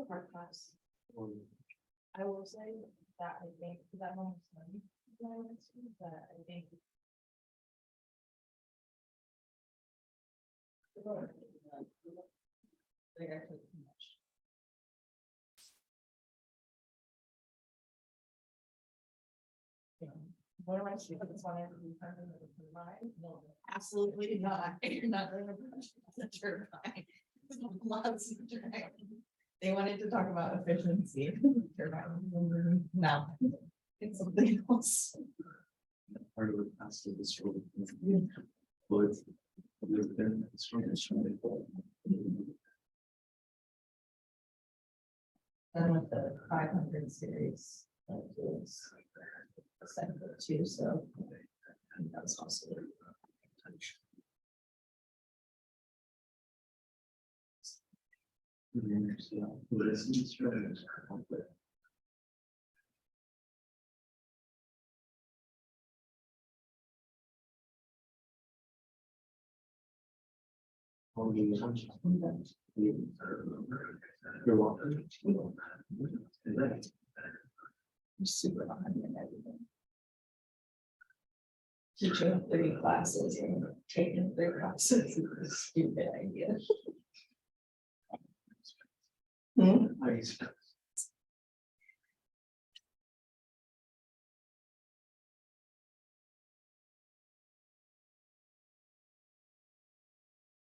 a hard class. I will say that I think that one was fun, but I think. They actually too much. What am I students wanted to be something that was combined? No, absolutely not. You're not going to the turbine. Lots of turbine. They wanted to talk about efficiency. Turbine. No, it's something else. Part of it has to be strong. But then it's strong. And with the 500 series, that was second too, so I think that's also. You're welcome. I'm super behind in everything. Teaching 3 classes and taking 3 classes is a stupid idea.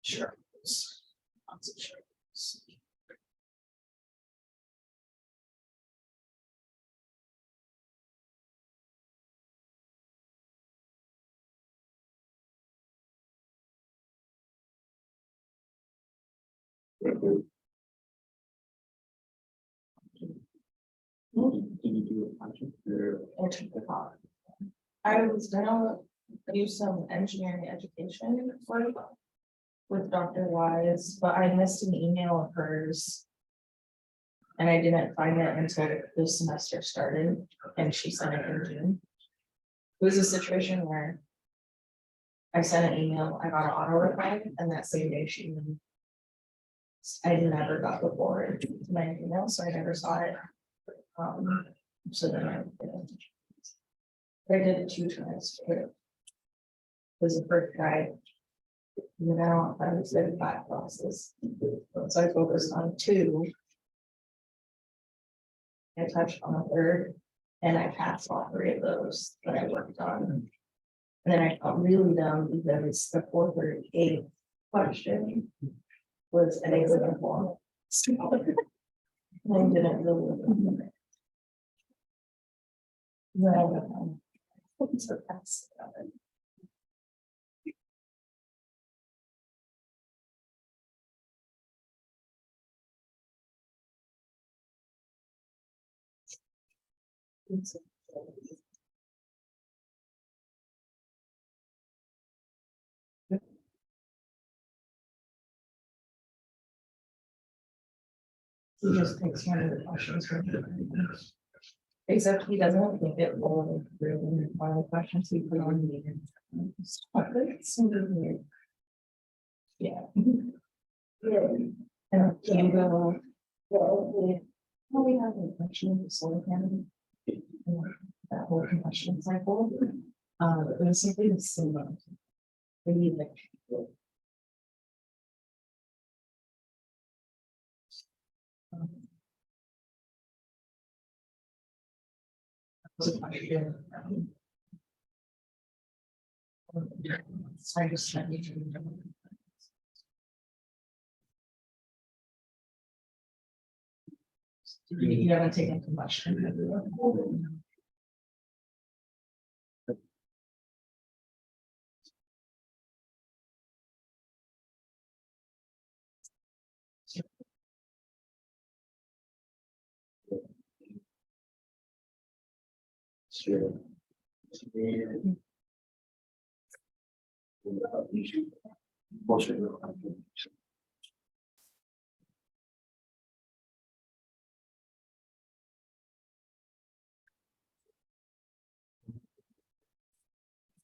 Sure. Lots of sure. Did you do a project there? I took the call. I was gonna do some engineering education for with Dr. Wise, but I missed an email of hers. And I didn't find it until this semester started, and she sent it in June. It was a situation where I sent an email, I got an auto reply, and that same day she. I never got the forward to my email, so I never saw it. So then I did it 2 times. It was the first guy. And then I don't find 5 classes. So I focused on 2. I touched on a 3rd, and I passed all 3 of those that I worked on. And then I felt really dumb because the 438 question was an example. So I didn't really. Well, it's a pass. He just takes one of the questions from him. Except he doesn't think it will really one of the questions he put on me. It's weird. Yeah. And can go. Well, we have a question of the solar panel. That whole combustion cycle. It was simply the same. We need like. Sorry, just let me. You haven't taken combustion. Sure.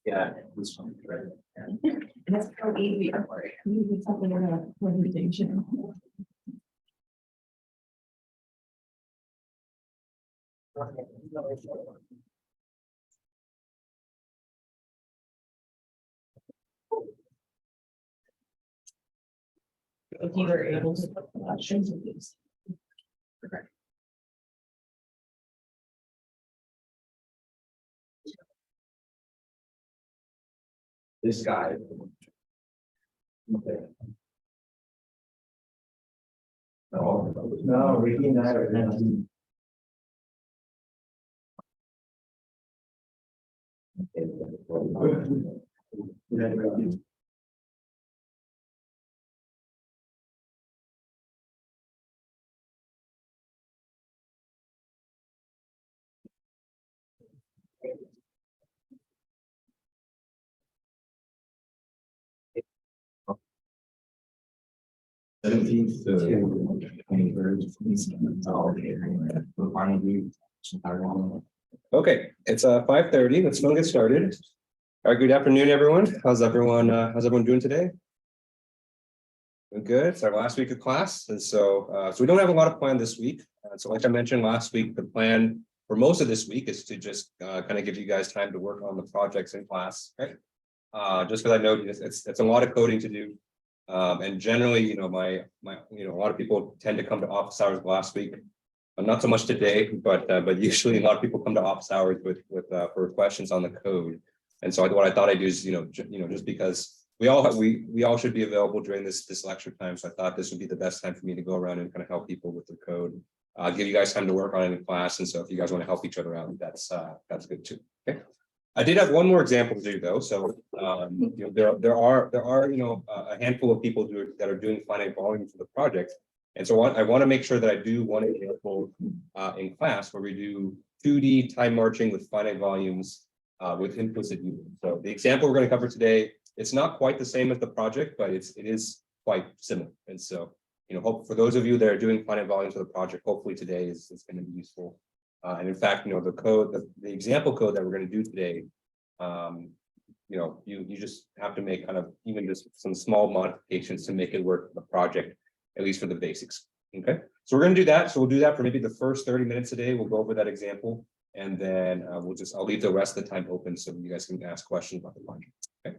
Yeah, it was fun. That's how easy I'm worried. Something in a presentation. If you were able to put questions in these. This guy. No, Ricky and I are. Seventeenth to. Okay, it's 5:30. Let's go get started. All right, good afternoon, everyone. How's everyone doing today? Doing good. It's our last week of class, and so we don't have a lot of plan this week. So like I mentioned last week, the plan for most of this week is to just kind of give you guys time to work on the projects in class, right? Just because I know it's a lot of coding to do. And generally, you know, a lot of people tend to come to office hours last week. Not so much today, but usually a lot of people come to office hours for questions on the code. And so what I thought I'd do is, just because we all should be available during this lecture time. So I thought this would be the best time for me to go around and kind of help people with their code, give you guys time to work on it in class. And so if you guys want to help each other out, that's good too. Okay. I did have one more example to do though. So there are a handful of people that are doing finite volume for the project. And so I want to make sure that I do one example in class where we do 2D time marching with finite volumes with implicit union. So the example we're going to cover today, it's not quite the same as the project, but it is quite similar. And so, hope for those of you that are doing finite volumes for the project, hopefully today is going to be useful. And in fact, the example code that we're going to do today, you just have to make kind of even just some small modifications to make it work for the project, at least for the basics. Okay, so we're going to do that. So we'll do that for maybe the first 30 minutes a day. We'll go over that example, and then I'll leave the rest of the time open so you guys can ask questions about the project. Okay.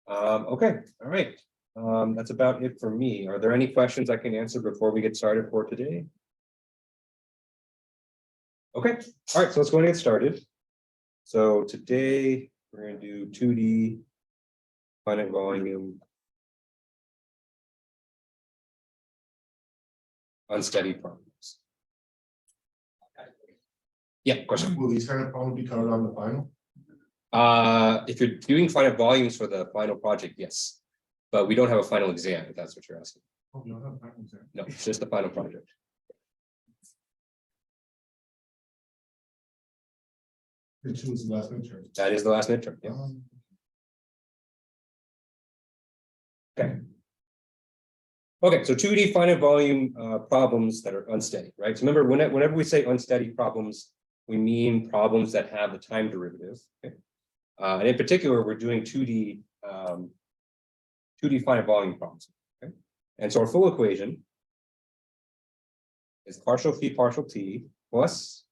Okay. All right. That's about it for me. Are there any questions I can answer before we get started for today? Okay. All right. So let's go and get started. So today we're going to do 2D finite volume unsteady problems. Yeah, question. Will these kind of problems be covered on the final? If you're doing finite volumes for the final project, yes, but we don't have a final exam, if that's what you're asking. Oh, we don't have final exam. No, it's just the final project. Which was the last midterm. That is the last midterm. Yeah. Okay. Okay, so 2D finite volume problems that are unsteady, right? So remember, whenever we say unsteady problems, we mean problems that have the time derivative. Okay? And in particular, we're doing 2D finite volume problems. Okay? And so our full equation is partial phi partial t plus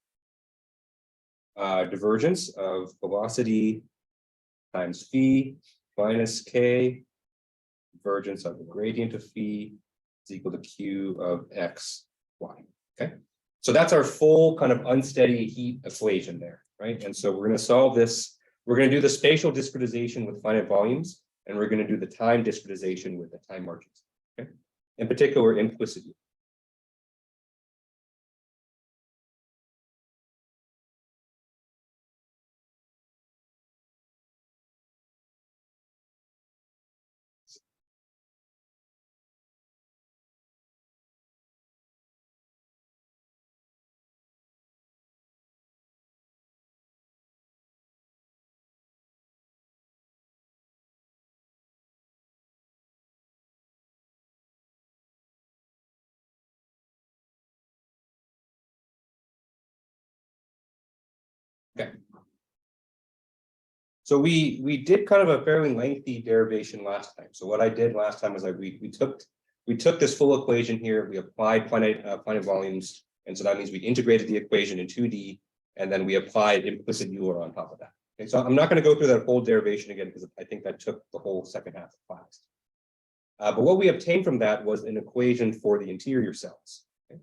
divergence of velocity times phi minus k divergence of the gradient of phi is equal to q of x y. Okay, so that's our full kind of unsteady heat equation there, right? And so we're going to solve this. We're going to do the spatial discretization with finite volumes, and we're going to do the time discretization with the time margins. Okay, in particular, implicit union. Okay. So we did kind of a fairly lengthy derivation last time. So what I did last time was we took this full equation here, we applied finite volumes, And so that means we integrated the equation in 2D, and then we applied implicit Euler on top of that. Okay, so I'm not going to go through that whole derivation again, because I think that took the whole second half of class. But what we obtained from that was an equation for the interior cells. Okay.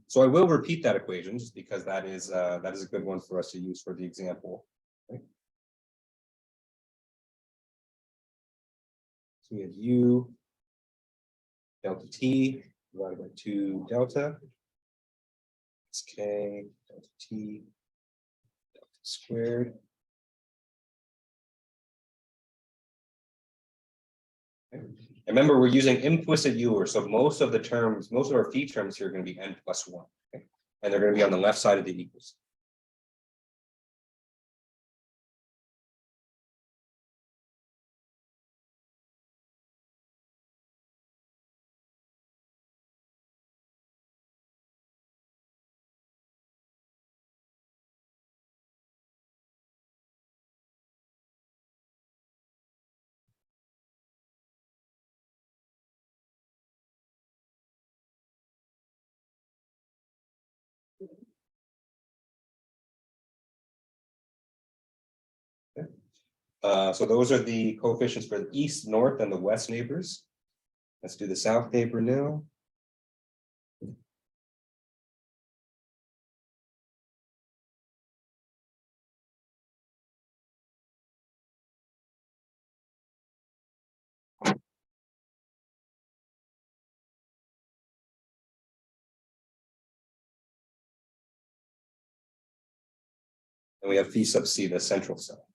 So I will repeat that equation just because that is a good one for us to use for the example. Okay. So we have U delta T divided by 2 delta SK delta T delta squared. Okay. Remember, we're using implicit Euler, so most of our phi terms here are going to be n plus 1. Okay. And they're going to be on the left side of the equals. So those are the coefficients for the east, north, and the west neighbors. Let's do the south neighbor now. And we have phi sub c, the central cell.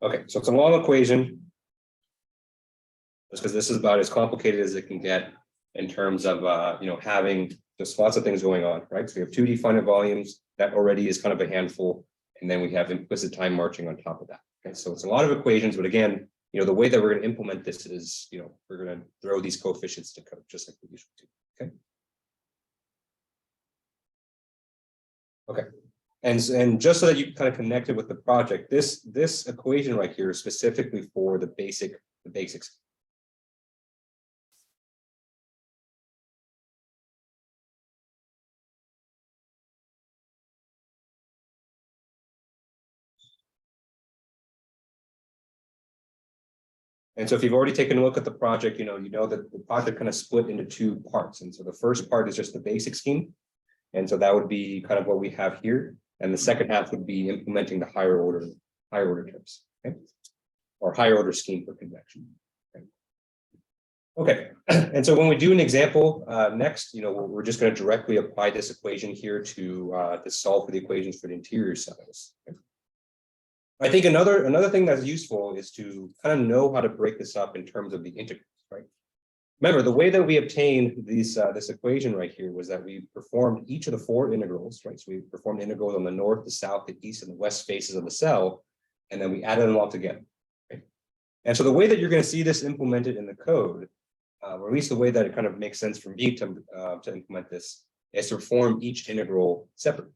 Okay, so it's a long equation. Just because this is about as complicated as it can get in terms of having just lots of things going on, right? So we have 2D finite volumes, that already is kind of a handful, and then we have implicit time marching on top of that. Okay, so it's a lot of equations, but again, the way that we're going to implement this is, we're going to throw these coefficients to code, just like we usually do. Okay. And just so that you kind of connect it with the project, this equation right here is specifically for the basics. And so if you've already taken a look at the project, you know that the project kind of split into 2 parts. And so the first part is just the basic scheme. And so that would be kind of what we have here. And the second half would be implementing the higher order terms, okay? Or higher order scheme for convection. Okay. And so when we do an example next, we're just going to directly apply this equation here to solve for the equations for the interior cells. Okay? I think another thing that's useful is to kind of know how to break this up in terms of the integrals, right? Remember, the way that we obtained this equation right here was that we performed each of the 4 integrals, right? So we performed integrals on the north, the south, the east, and the west faces of the cell, and then we added them all together. Right? And so the way that you're going to see this implemented in the code, or at least the way that it kind of makes sense for me to implement this, is to perform each integral separately.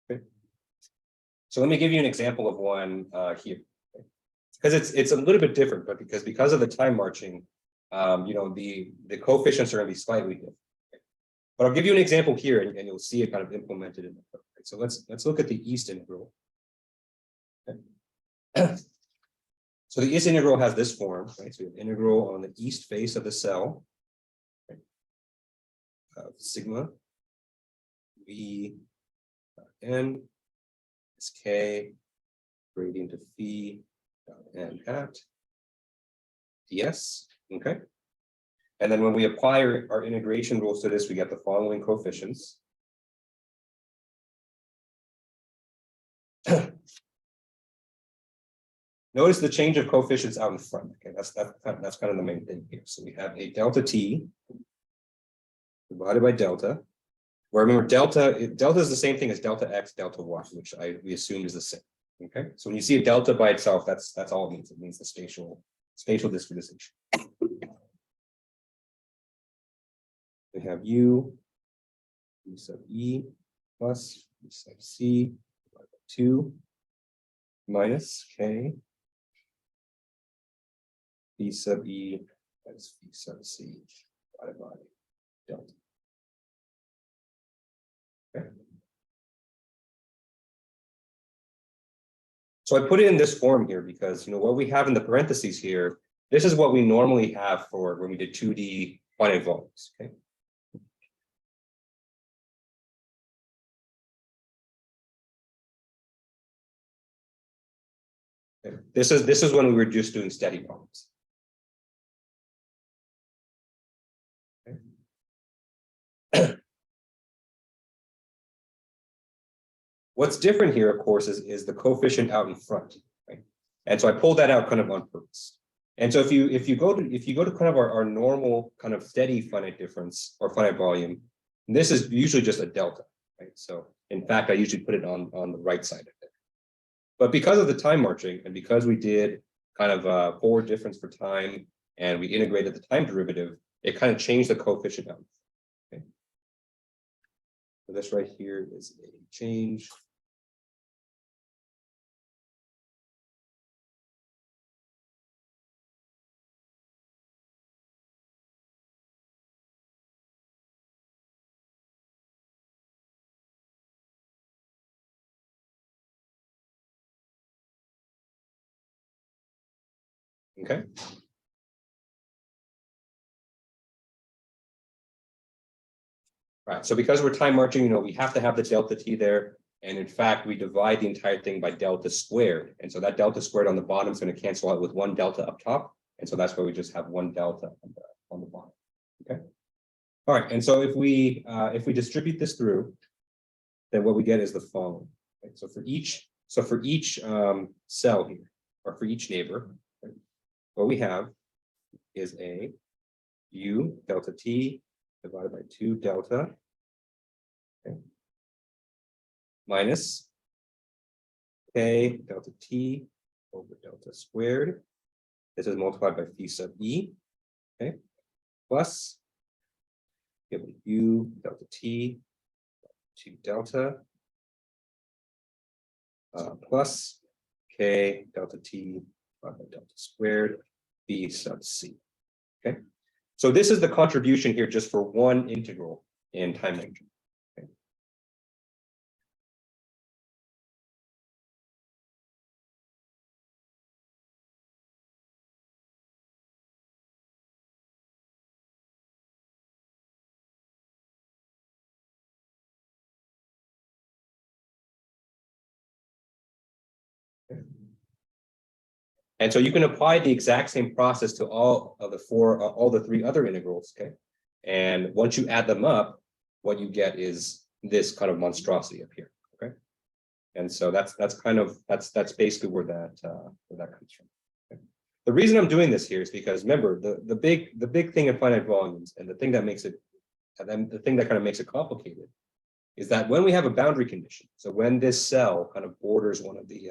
Okay. So let me give you an example of one here, because it's a little bit different, but because of the time marching, the coefficients are going to be slightly different. But I'll give you an example here, and you'll see it kind of implemented in the code. Right? So let's look at the east integral. Okay. So the east integral has this form, right? So we have integral on the east face of the cell, right? Sigma v n sk gradient of phi n hat ds. Okay. And then when we apply our integration rules to this, we get the following coefficients. Notice the change of coefficients out in front. Okay, that's kind of the main thing here. So we have a delta t divided by delta. Where remember delta is the same thing as delta x, delta y, which we assume is the same. Okay, so when you see a delta by itself, that's all it means. It means the spatial discretization. We have u sub e plus u sub c divided by 2 minus k b sub e minus b sub c divided by delta. Okay. So I put it in this form here because what we have in the parentheses here, this is what we normally have for when we did 2D finite volumes. Okay. Okay. This is when we were just doing steady volumes. Okay. What's different here, of course, is the coefficient out in front, right? And so I pulled that out kind of on purpose. And so if you go to kind of our normal kind of steady finite difference or finite volume, this is usually just a delta, right? So in fact, I usually put it on the right side of it. But because of the time marching and because we did kind of forward difference for time and we integrated the time derivative, it kind of changed the coefficient out. Okay. So this right here is a change. Okay. Right. So because we're time marching, we have to have the delta t there. And in fact, we divide the entire thing by delta squared. And so that delta squared on the bottom is going to cancel out with one delta up top. And so that's why we just have one delta on the bottom. Okay. All right. And so if we distribute this through, then what we get is the following. Right? So for each cell here, or for each neighbor, right, what we have is a u delta t divided by 2 delta, okay, minus k delta t over delta squared. This is multiplied by phi sub e, okay, plus given u delta t 2 delta plus k delta t divided by delta squared b sub c. Okay, so this is the contribution here just for one integral in time marching. Okay. And so you can apply the exact same process to all the three other integrals, okay? And once you add them up, what you get is this kind of monstrosity up here, okay? And so that's basically where that comes from. Okay? The reason I'm doing this here is because remember the big thing in finite volumes and the thing that makes it, and then the thing that kind of makes it complicated is that when we have a boundary condition, so when this cell kind of borders one of the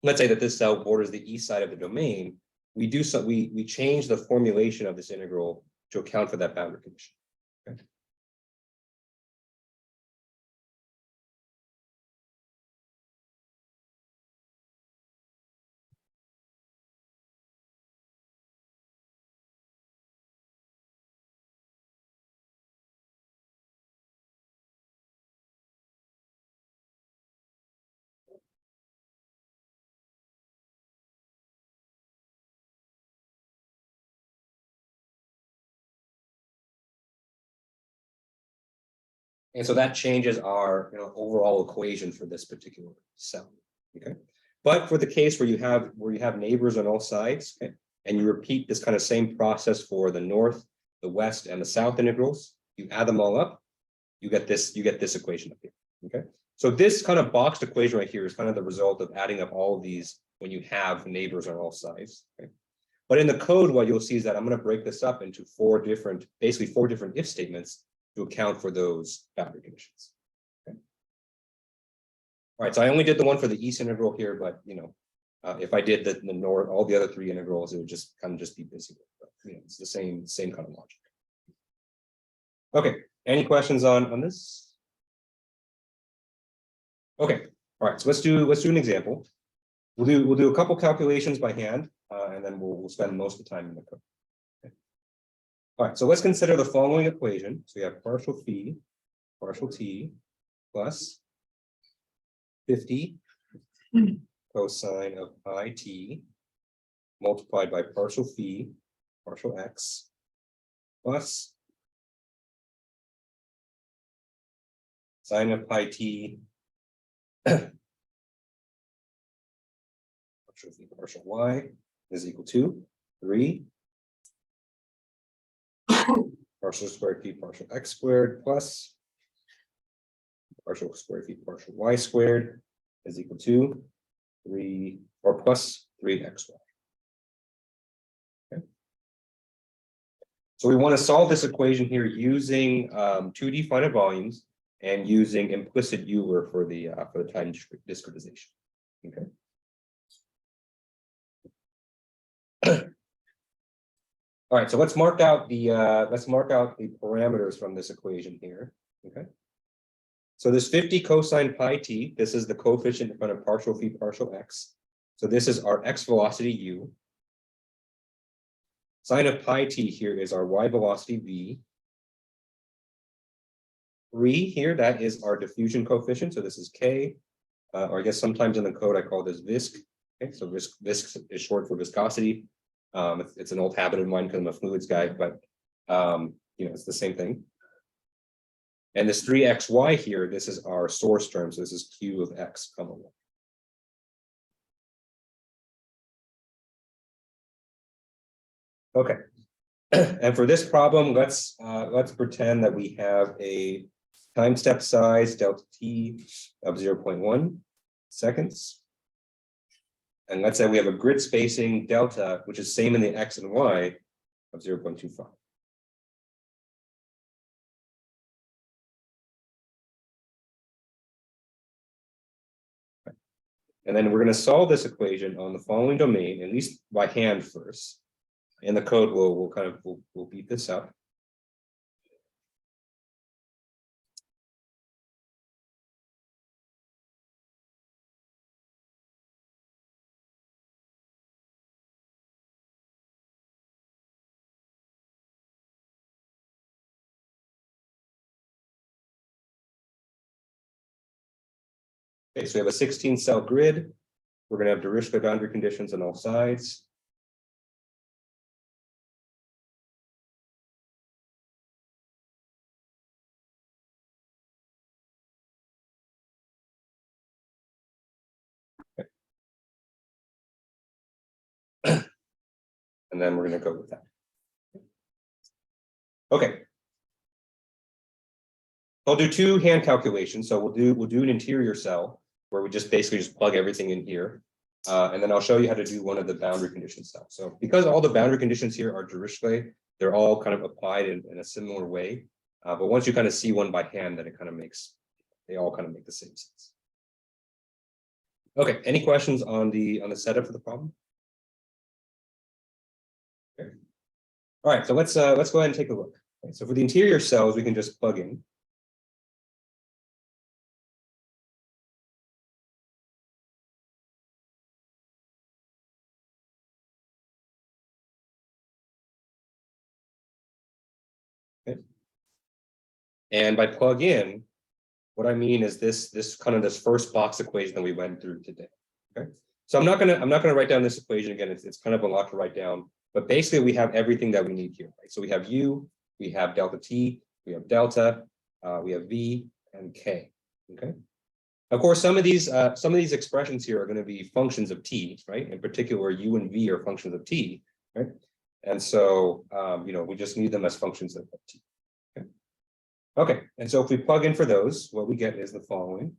let's say that this cell borders the east side of the domain, we change the formulation of this integral to account for that boundary condition. Okay. And so that changes our overall equation for this particular cell. Okay. But for the case where you have neighbors on all sides, okay, and you repeat this kind of same process for the north, the west, and the south integrals, you add them all up, you get this equation up here. Okay. So this kind of boxed equation right here is kind of the result of adding up all of these when you have neighbors on all sides. Okay. But in the code, what you'll see is that I'm going to break this up into basically four different if statements to account for those boundary conditions. Okay. All right, so I only did the one for the east integral here, but if I did the north, all the other three integrals, it would just be busy. But, it's the same kind of logic. Okay, any questions on this? Okay, all right, so let's do an example. We'll do a couple calculations by hand, and then we'll spend most of the time in the code. Okay. All right, so let's consider the following equation. So we have partial phi, partial t, plus 50 cosine of pi t multiplied by partial phi, partial x, plus sine of pi t partial phi, partial y is equal to 3 partial squared phi partial x squared plus partial squared phi partial y squared is equal to 3 or plus 3xy. Okay. So we want to solve this equation here using 2D finite volumes and using implicit Euler for the time discretization. Okay. All right, so let's mark out the parameters from this equation here. Okay. So this 50 cosine pi t, this is the coefficient in front of partial phi partial x. So this is our x velocity u. Sine of pi t here is our y velocity v. 3 here, that is our diffusion coefficient. So this is k, or I guess sometimes in the code I call this visc. Okay, so visc is short for viscosity. It's an old habit of mine because I'm a fluids guy, but it's the same thing. And this 3xy here, this is our source term. So this is q of x comma 1. Okay. And for this problem, let's pretend that we have a time step size delta t of 0.1 seconds. And let's say we have a grid spacing delta, which is same in the x and y of 0.25. And then we're going to solve this equation on the following domain, at least by hand first. In the code, we'll beat this up. Okay, so we have a 16 cell grid. We're going to have Dirichlet boundary conditions on all sides. Okay. And then we're going to go with that. Okay. I'll do two hand calculations. So we'll do an interior cell where we basically plug everything in here. And then I'll show you how to do one of the boundary condition cells. So because all the boundary conditions here are Dirichlet, they're all kind of applied in a similar way. But once you kind of see one by hand, then they all kind of make the same sense. Okay, any questions on the setup for the problem? Okay. All right, so let's go ahead and take a look. Okay, so for the interior cells, we can just plug in. Okay. And by plug in, what I mean is this first box equation that we went through today. Okay. So I'm not gonna write down this equation again. It's kind of a lot to write down, but basically we have everything that we need here. Right? So we have u, we have delta t, we have delta, we have V and K. Okay. Of course, some of these expressions here are going to be functions of t, right? In particular, U and V are functions of t, right? And so, we just need them as functions of t. Okay. Okay. And so if we plug in for those, what we get is the following.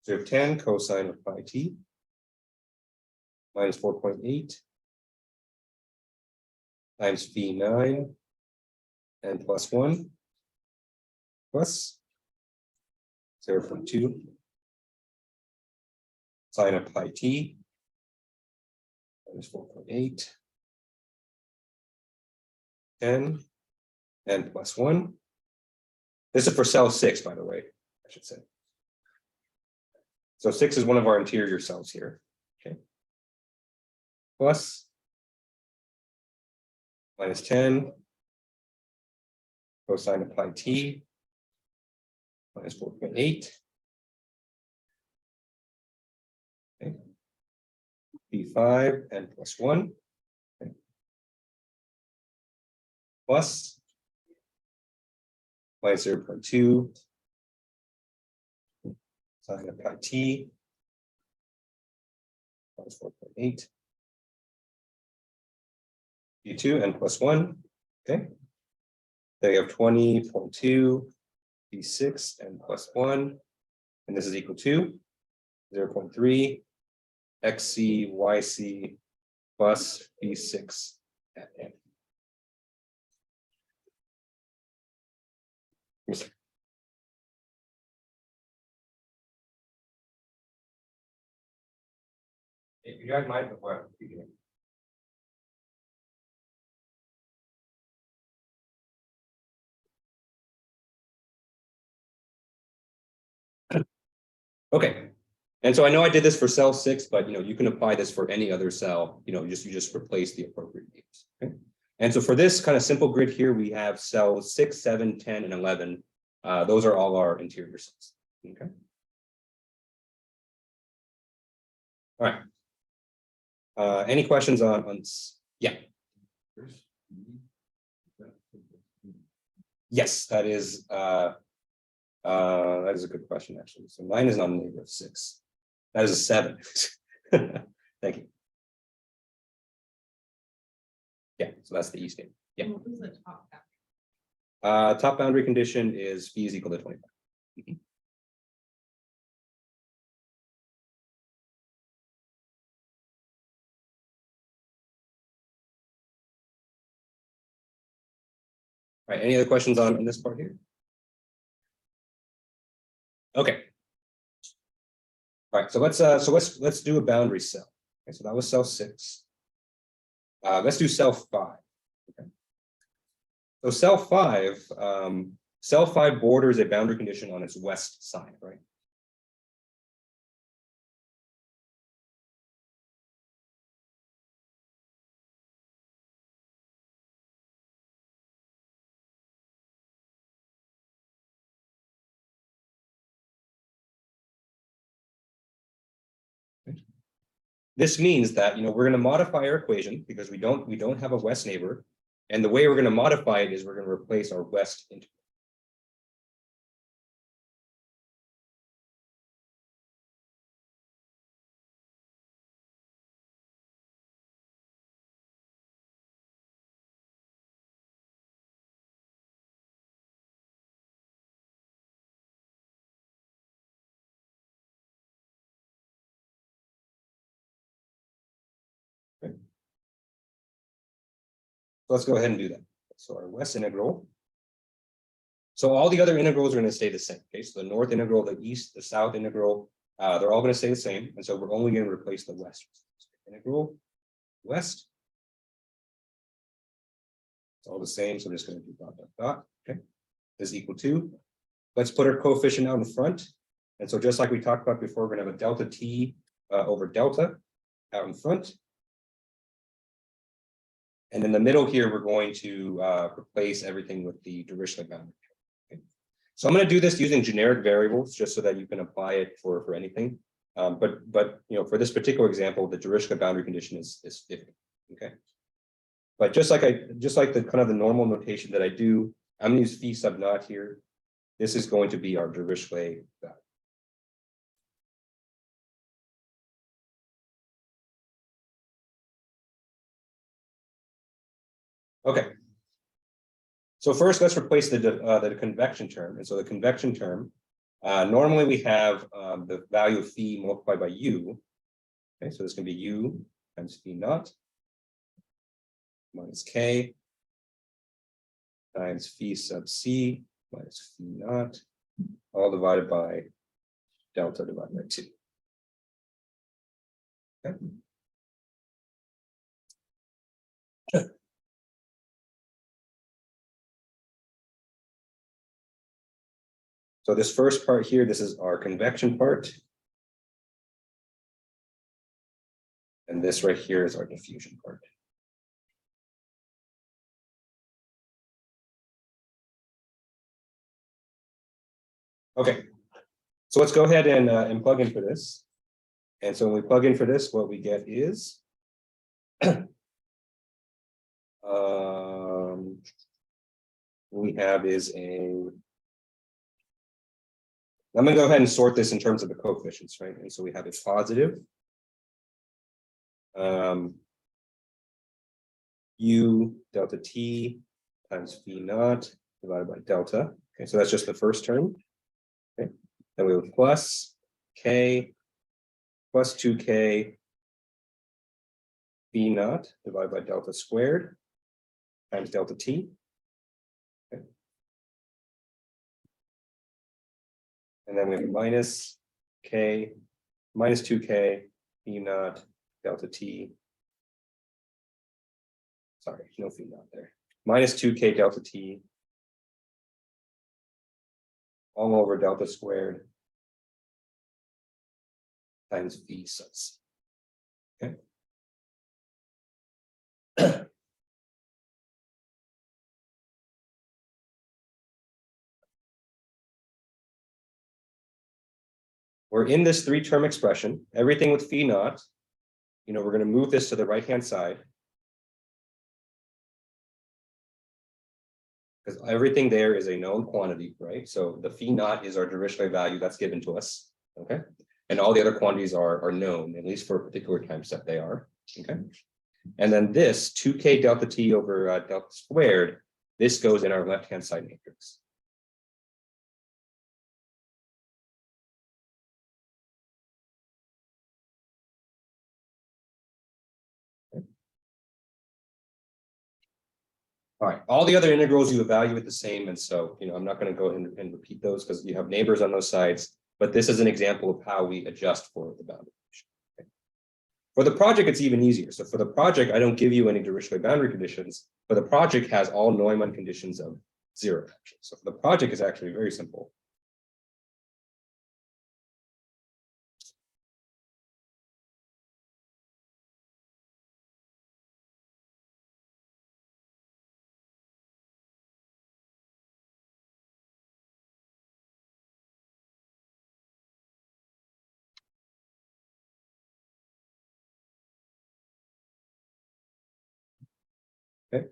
So we have 10 cosine of pi t minus 4.8 times V9 and plus 1 plus 0.2 sine of pi t minus 4.8 10 and plus 1. This is for cell 6, by the way, I should say. So 6 is one of our interior cells here. Okay. Plus minus 10 cosine of pi t minus 4.8. Okay. B5 and plus 1. Okay. Plus minus 0.2 sine of pi t minus 4.8. B2 and plus 1. Okay. Then you have 20.2 B6 and plus 1. And this is equal to 0.3 XC YC plus B6 at N. Yes. If you guys mind before beginning. Okay, and so I know I did this for cell 6, but you can apply this for any other cell. You just replace the appropriate names. Okay, and so for this kind of simple grid here, we have cells 6, 7, 10, and 11. Those are all our interior cells. Okay. All right. Any questions on this? Yeah. Yes, that is a good question, actually. So 9 is not a neighbor of 6. That is a 7. Thank you. Yeah, so that's the E state. Yeah. What was the top boundary? Top boundary condition is phi is equal to 25. All right, any other questions on this part here? Okay. All right, so let's do a boundary cell. Okay, so that was cell 6. Let's do cell 5. Okay. So cell 5 borders a boundary condition on its west side, right? This means that we're going to modify our equation because we don't have a west neighbor, and the way we're going to modify it is we're going to replace our west integral. Okay. So let's go ahead and do that. So our west integral. So all the other integrals are going to stay the same. Okay, so the north integral, the east, the south integral, they're all going to stay the same. And so we're only going to replace the west. So integral west. It's all the same. So I'm just going to do dot, dot, dot. Okay, is equal to. Let's put our coefficient out in front. And so just like we talked about before, we're going to have a delta t over delta out in front. And in the middle here, we're going to replace everything with the Dirichlet boundary. Okay. So I'm going to do this using generic variables just so that you can apply it for anything. But for this particular example, the Dirichlet boundary condition is 50. Okay. But just like the kind of the normal notation that I do, I'm gonna use phi sub naught here. This is going to be our Dirichlet value. Okay. So first, let's replace the convection term. And so the convection term, normally we have the value of phi multiplied by u. Okay, so this can be u times phi naught minus k times phi sub c minus phi naught, all divided by delta divided by 2. Okay. So this first part here, this is our convection part. And this right here is our diffusion part. Okay, so let's go ahead and plug in for this. And so when we plug in for this, what we get is we have is I'm going to go ahead and sort this in terms of the coefficients, right? And so we have a positive u delta t times phi naught divided by delta. Okay, so that's just the first term. Okay, then we have plus k plus 2k phi naught divided by delta squared times delta t. Okay. And then we have minus k minus 2k phi naught delta t. Sorry, no phi naught there. Minus 2k delta t all over delta squared times v sub c. Okay. We're in this 3-term expression, everything with phi naught. We're going to move this to the right-hand side. Because everything there is a known quantity, right? So the phi naught is our Dirichlet value that's given to us, okay? And all the other quantities are known, at least for a particular time set they are, okay? And then this 2k delta t over delta squared, this goes in our left-hand side matrix. All right, all the other integrals you evaluate the same, and so I'm not going to go ahead and repeat those because you have neighbors on those sides, but this is an example of how we adjust for the boundary condition. Okay. For the project, it's even easier. So for the project, I don't give you any Dirichlet boundary conditions, but the project has all Neumann conditions of 0, actually. So for the project, is actually very simple. Okay.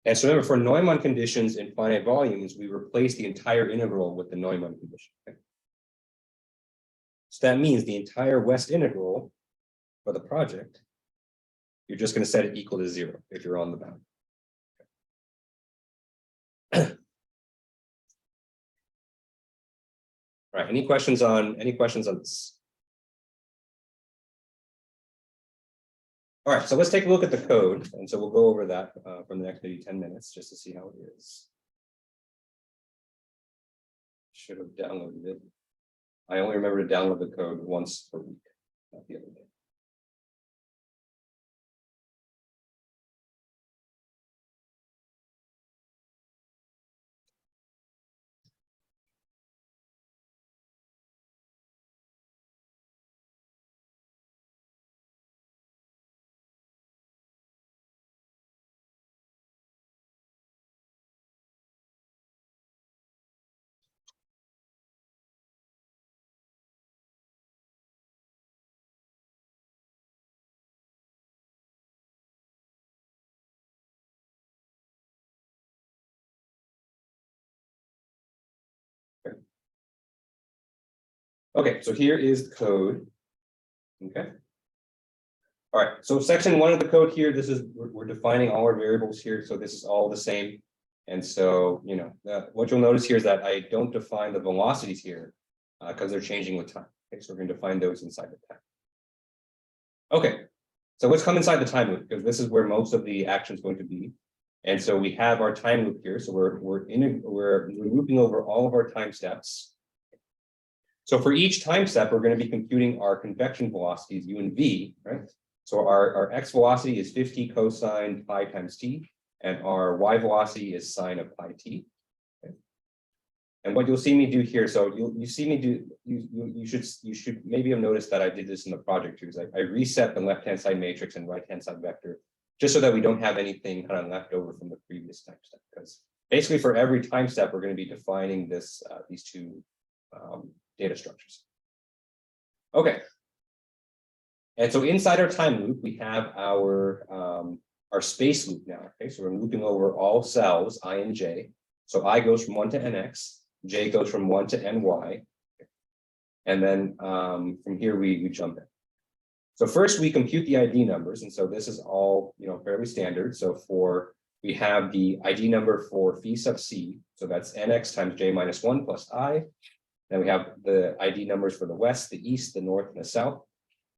And so remember, for Neumann conditions in finite volumes, we replace the entire integral with the Neumann condition. Okay? So that means the entire West integral for the project, you're just going to set it equal to 0 if you're on the boundary. All right, any questions on this? All right, so let's take a look at the code. And so we'll go over that from the next maybe 10 minutes just to see how it is. Should have downloaded it. I only remember to download the code once per week, not the other day. Okay, so here is the code. Okay. All right, so section 1 of the code here, this is, we're defining all our variables here, so this is all the same. And so, what you'll notice here is that I don't define the velocities here because they're changing with time. Okay, so we're going to define those inside the time. Okay, so let's come inside the time loop because this is where most of the action is going to be. And so we have our time loop here. So we're looping over all of our time steps. So for each time step, we're going to be computing our convection velocities, u and v, right? So our x velocity is 50 cosine pi times t, and our y velocity is sine of pi t. Okay. And what you'll see me do here, so you see me do, you should maybe have noticed that I did this in the project too, is I reset the left-hand side matrix and right-hand side vector, just so that we don't have anything kind of left over from the previous time step. Because basically for every time step, we're going to be defining this these two data structures. Okay. And so inside our time loop, we have our space loop now. Okay, so we're looping over all cells, I and j. So I goes from 1 to nx, j goes from 1 to ny. And then from here, we jump in. So first we compute the ID numbers. And so this is all, fairly standard. So we have the ID number for phi sub c. So that's nx times j minus 1 plus I. Then we have the ID numbers for the west, the east, the north, and the south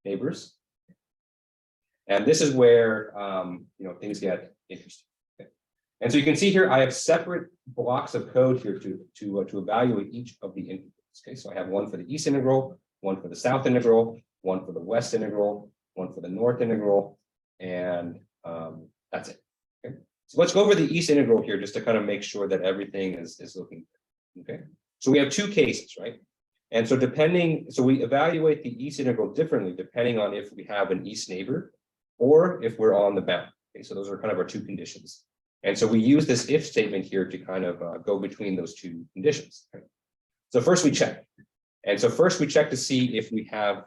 neighbors. And this is where, things get interesting. Okay. And so you can see here, I have separate blocks of code here to evaluate each of the integers. Okay, so I have one for the east integral, one for the south integral, one for the west integral, one for the north integral, and that's it. Okay, so let's go over the east integral here just to kind of make sure that everything is looking good. Okay, so we have two cases, right? And so we evaluate the east integral differently depending on if we have an east neighbor or if we're on the bound. Okay, so those are kind of our two conditions. And so we use this if statement here to kind of go between those two conditions. Okay? So first we check. And so first we check to see if we have,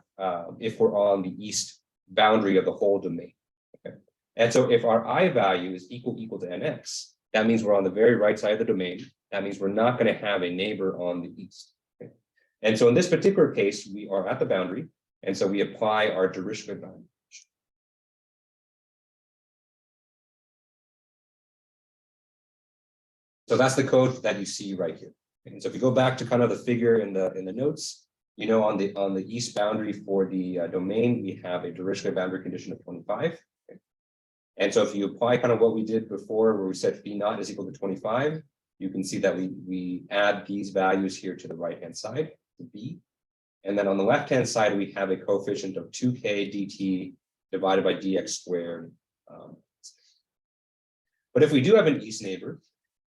if we're on the east boundary of the whole domain. Okay. And so if our I value is equal to nx, that means we're on the very right side of the domain. That means we're not going to have a neighbor on the east. Okay. And so in this particular case, we are at the boundary. And so we apply our Dirichlet boundary. So that's the code that you see right here. And so if you go back to kind of the figure in the notes, on the east boundary for the domain, we have a Dirichlet boundary condition of 25. Okay. And so if you apply kind of what we did before, where we said phi naught is equal to 25, you can see that we add these values here to the right-hand side, to b. And then on the left-hand side, we have a coefficient of 2k dt divided by dx squared. But if we do have an east neighbor,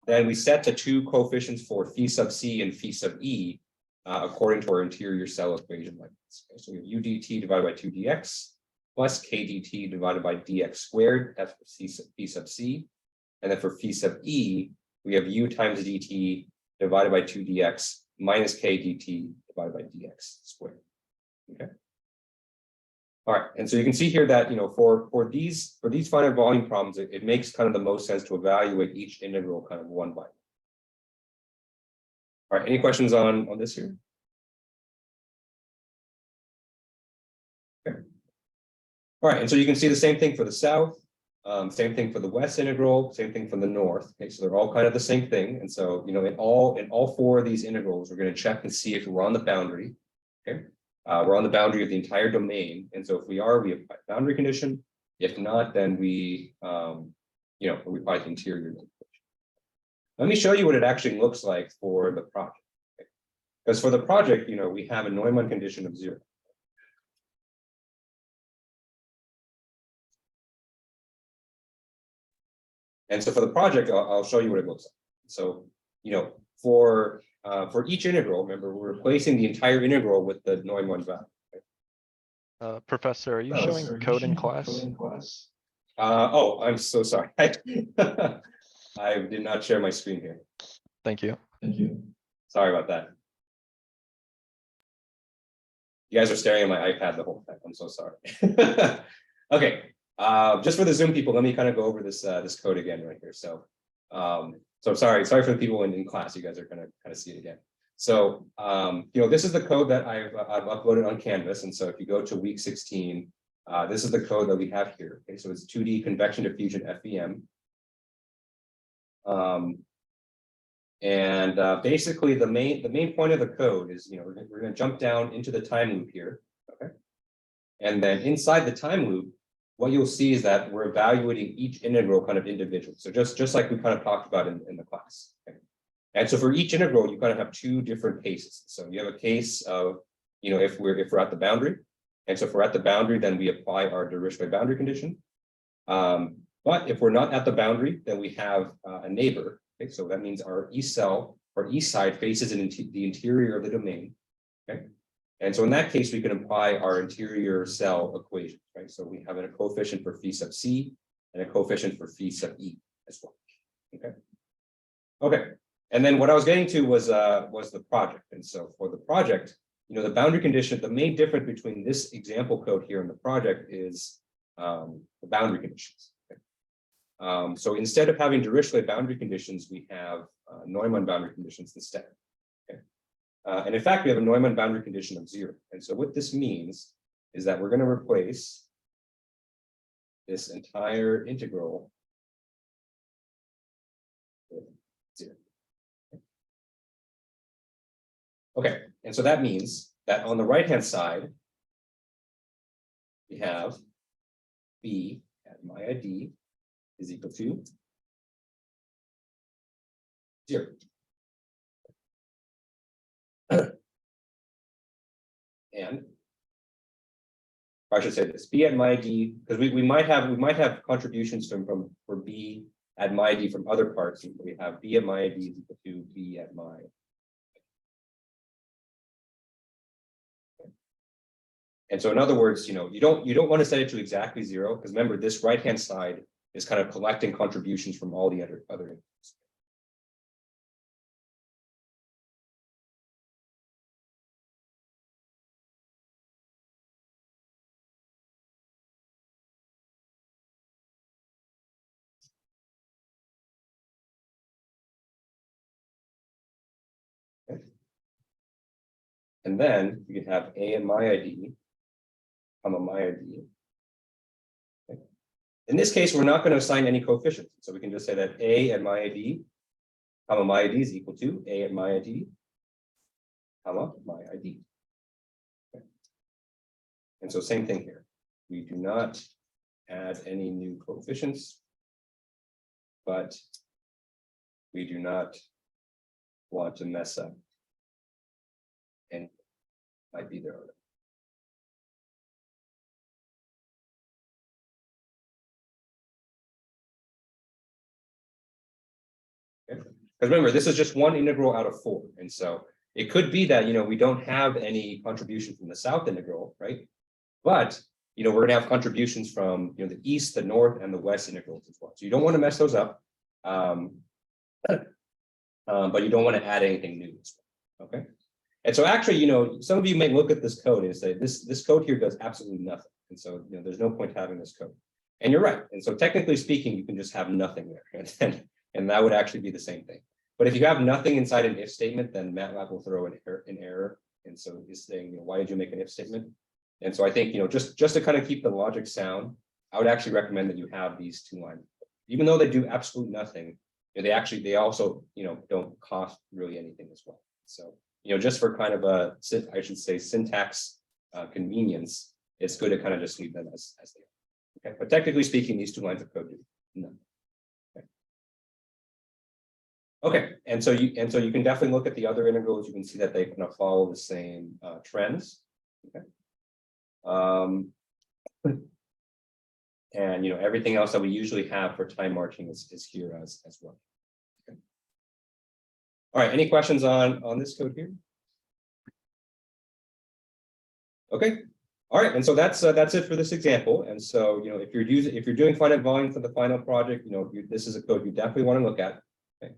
then we set the two coefficients for phi sub c and phi sub e according to our interior cell equation like this. Okay, so we have u dt divided by 2 dx plus k dt divided by dx squared. That's for phi sub c. And then for phi sub e, we have u times dt divided by 2 dx minus k dt divided by dx squared. Okay. All right, and so you can see here that for these finite volume problems, it makes kind of the most sense to evaluate each integral kind of one by one. All right, any questions on this here? Okay. All right, and so you can see the same thing for the south, same thing for the west integral, same thing for the north. Okay, so they're all kind of the same thing, and so in all four of these integrals, we're going to check and see if we're on the boundary. Okay. We're on the boundary of the entire domain. And so if we are, we apply a boundary condition. If not, then we apply the interior. Let me show you what it actually looks like for the project. Okay? Because for the project, we have a Neumann condition of 0. And so for the project, I'll show you what it looks like. So, for each integral, remember, we're replacing the entire integral with the Neumann value. Professor, are you showing code in class? Oh, I'm so sorry. I did not share my screen here. Thank you. Sorry about that. You guys are staring at my iPad the whole time. I'm so sorry. Okay. Just for the Zoom people, let me kind of go over this code again right here. So sorry for the people in class. You guys are gonna kind of see it again. So, this is the code that I've uploaded on Canvas. And so if you go to week 16, this is the code that we have here. Okay, so it's 2D convection diffusion FEM. Basically the main point of the code is, we're going to jump down into the time loop here. Okay. And then inside the time loop, what you'll see is that we're evaluating each integral kind of individually. So just like we kind of talked about in the class. Okay. And so for each integral, you kind of have two different cases. So you have a case of, if we're at the boundary. And so if we're at the boundary, then we apply our Dirichlet boundary condition. But if we're not at the boundary, then we have a neighbor. Okay, so that means our E cell or E side faces the interior of the domain. Okay. And so in that case, we can apply our interior cell equation, right? So we have a coefficient for phi sub C and a coefficient for phi sub E as well. Okay. Okay. And then what I was getting to was the project. And so for the project, the boundary condition, the main difference between this example code here and the project is the boundary conditions. Okay. So instead of having Dirichlet boundary conditions, we have Neumann boundary conditions instead. Okay. And in fact, we have a Neumann boundary condition of 0. And so what this means is that we're going to replace this entire integral with 0. Okay, and so that means that on the right-hand side, we have b at my ID is equal to 0. And I should say this, b at my ID, because we might have contributions for b at my ID from other parts. We have b at my ID is equal to b at my. And so in other words, you don't want to set it to exactly 0, because remember this right-hand side is kind of collecting contributions from all the other inputs. Okay. And then you can have a and my ID, comma my ID. Okay. In this case, we're not going to assign any coefficients. So we can just say that a at my ID, comma my ID is equal to a at my ID, comma my ID. Okay. And so same thing here. We do not add any new coefficients, but we do not want to mess up and might be there. Okay. Because remember, this is just one integral out of 4. And so it could be that, we don't have any contribution from the south integral, right? But, we're going to have contributions from, the east, the north, and the west integrals as well. So you don't want to mess those up. But you don't want to add anything new as well. Okay. And so actually, some of you may look at this code and say, this code here does absolutely nothing. And so, there's no point having this code. And you're right. And so technically speaking, you can just have nothing there. And that would actually be the same thing. But if you have nothing inside an if statement, then MATLAB will throw an error. And so it's saying, why did you make an if statement? And so I think, just to kind of keep the logic sound, I would actually recommend that you have these 2 lines. Even though they do absolutely nothing, they also, don't cost really anything as well. So, just for kind of I should say syntax convenience, it's good to kind of just leave them as they are. Okay. But technically speaking, these 2 lines of code do none. Okay, and so you can definitely look at the other integrals. You can see that they kind of follow the same trends. Okay. And everything else that we usually have for time marching is here as well. Okay. All right, any questions on this code here? Okay. All right, and so that's it for this example. And so if you're doing finite volume for the final project, this is a code you definitely want to look at. Okay.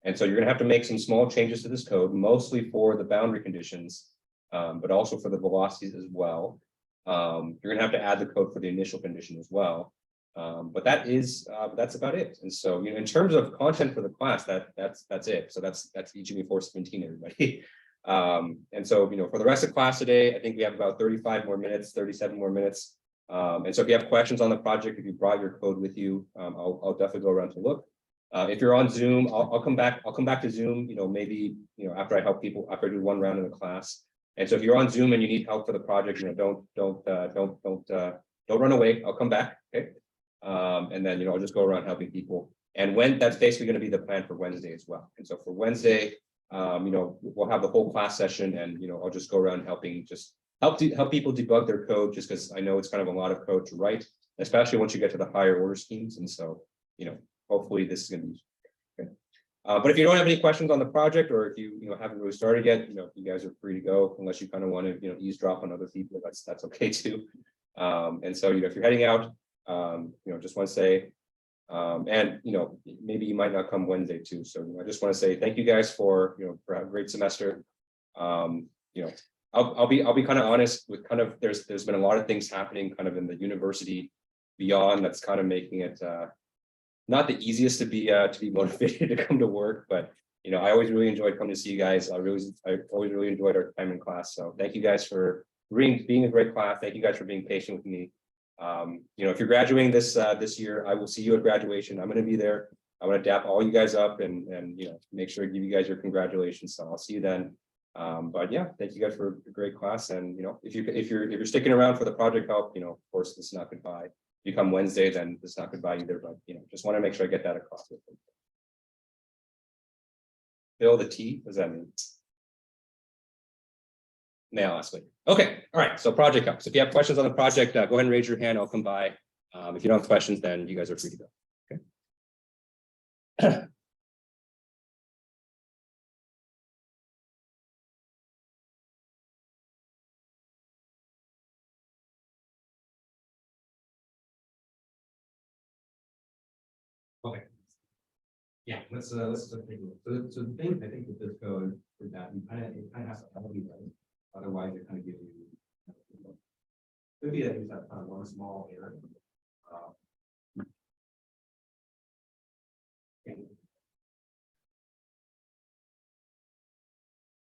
And so you're going to have to make some small changes to this code, mostly for the boundary conditions, but also for the velocities as well. You're going to have to add the code for the initial condition as well. But that's about it. And so, in terms of content for the class, that's it. So that's EGME 417, everybody. And so, for the rest of class today, I think we have about 35 more minutes, 37 more minutes. And so if you have questions on the project, if you brought your code with you, I'll definitely go around to look. If you're on Zoom, I'll come back to Zoom, maybe, after I help people, after I do one round in the class. And so if you're on Zoom and you need help for the project, don't run away. I'll come back. Okay. And then, I'll just go around helping people. And that's basically going to be the plan for Wednesday as well. And so for Wednesday, we'll have the whole class session, and I'll just go around helping, just help people debug their code, just because I know it's kind of a lot of code to write, especially once you get to the higher order schemes. And so, hopefully this is going to be okay. But if you don't have any questions on the project, or if you haven't really started yet, you guys are free to go, unless you kind of want to eavesdrop on other people. That's okay too. And so if you're heading out, just want to say, and maybe you might not come Wednesday too. So I just want to say thank you guys for a great semester. I'll be kind of honest with there's been a lot of things happening kind of in the university beyond, that's kind of making it not the easiest to be motivated to come to work. But I always really enjoyed coming to see you guys. I always really enjoyed our time in class. So thank you guys for being a great class. Thank you guys for being patient with me. If you're graduating this year, I will see you at graduation. I'm going to be there. I'm going to dap all you guys up and make sure to give you guys your congratulations. So I'll see you then. But yeah, thank you guys for a great class. And if you're sticking around for the project help, of course, this is not goodbye. If you come Wednesday, then this is not goodbye either. But just want to make sure I get that across with them. Bill the T, what does that mean? Mail last week. Okay, all right. So project help. So if you have questions on the project, go ahead and raise your hand. I'll come by. If you don't have questions, then you guys are free to go. Okay. Okay. Yeah, let's take a look. So the thing I think with this code is that it kind of has to be right. Otherwise, it kind of gives you maybe that you have one small error.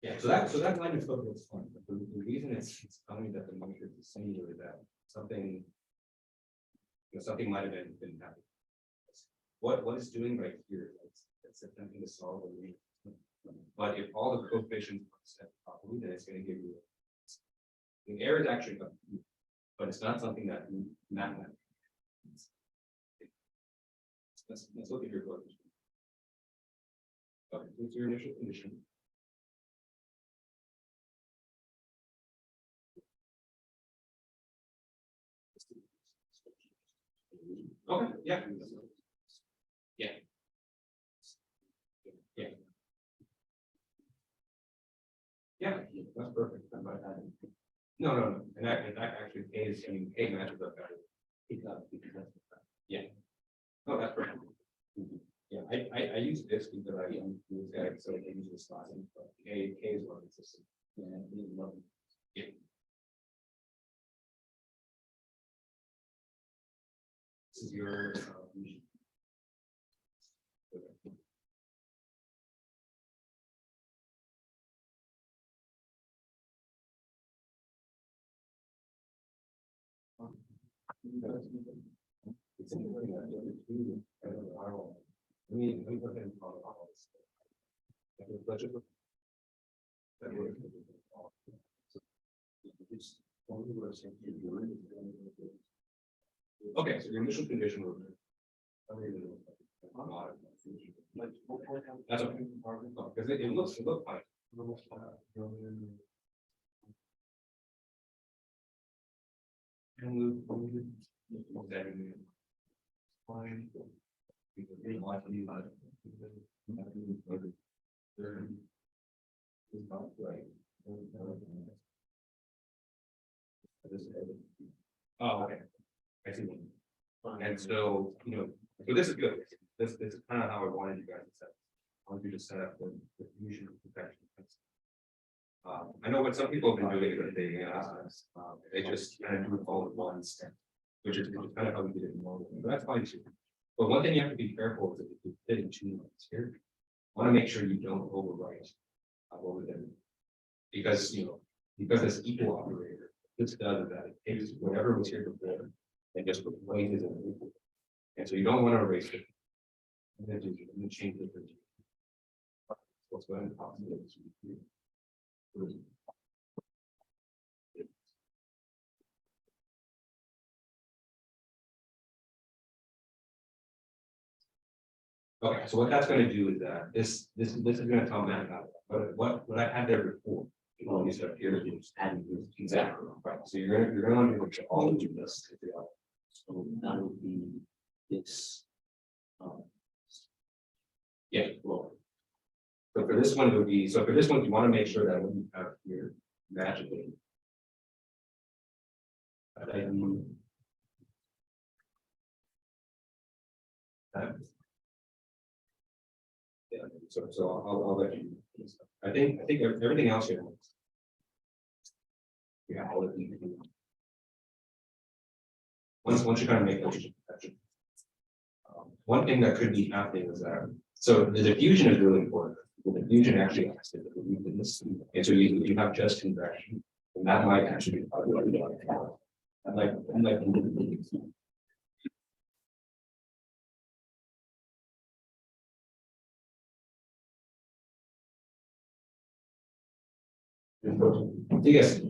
Yeah, so that line of code is fun. But the reason it's telling me that the number is the same is that something might have been happening. What it's doing right here, it's attempting to solve a linear. But if all the coefficients are set properly, then it's going to give you the error is actually up, but it's not something that mathematically. Let's look at your coefficient. Okay, what's your initial condition? Okay, yeah. Yeah. Yeah. Yeah, that's perfect. No. And that actually pays, K matches up better. Yeah. Oh, that's perfect. Yeah, I use this because I use that, so I use this class, but K is more consistent. Yeah. This is your okay, so your initial condition was that's okay. Because it looks fine. Oh, okay. I see. And so, so this is good. This is kind of how I wanted you guys to set. I want you to set up the fusion protection. I know what some people have been doing is they just kind of do it all at once, which is kind of how we did it in normal. But that's fine too. But one thing you have to be careful is if you fit in 2 lines here, I want to make sure you don't overwrite what we're doing. because, because it's equal operator, this does that, it takes whatever was here before and just replaces it. with equal. And so you don't want to erase it. And then you change it. What's going on? Okay, so what that's gonna do is that this is gonna tell Matt about it, but what I had there before. You know, you said here, you just adding this exactly, right, so you're gonna want to look at all of this. So that would be this. Yeah, well. So for this one, it would be, so for this one, you wanna make sure that when you have here magically. That you. that- Yeah, so I'll let you. I think everything else here. Yeah, all of these. Once you kind of make those. One thing that could be happening is that, so the diffusion is really important. The diffusion actually has to be in this, and so you have just convection, and that might actually be. I'm like. Yes.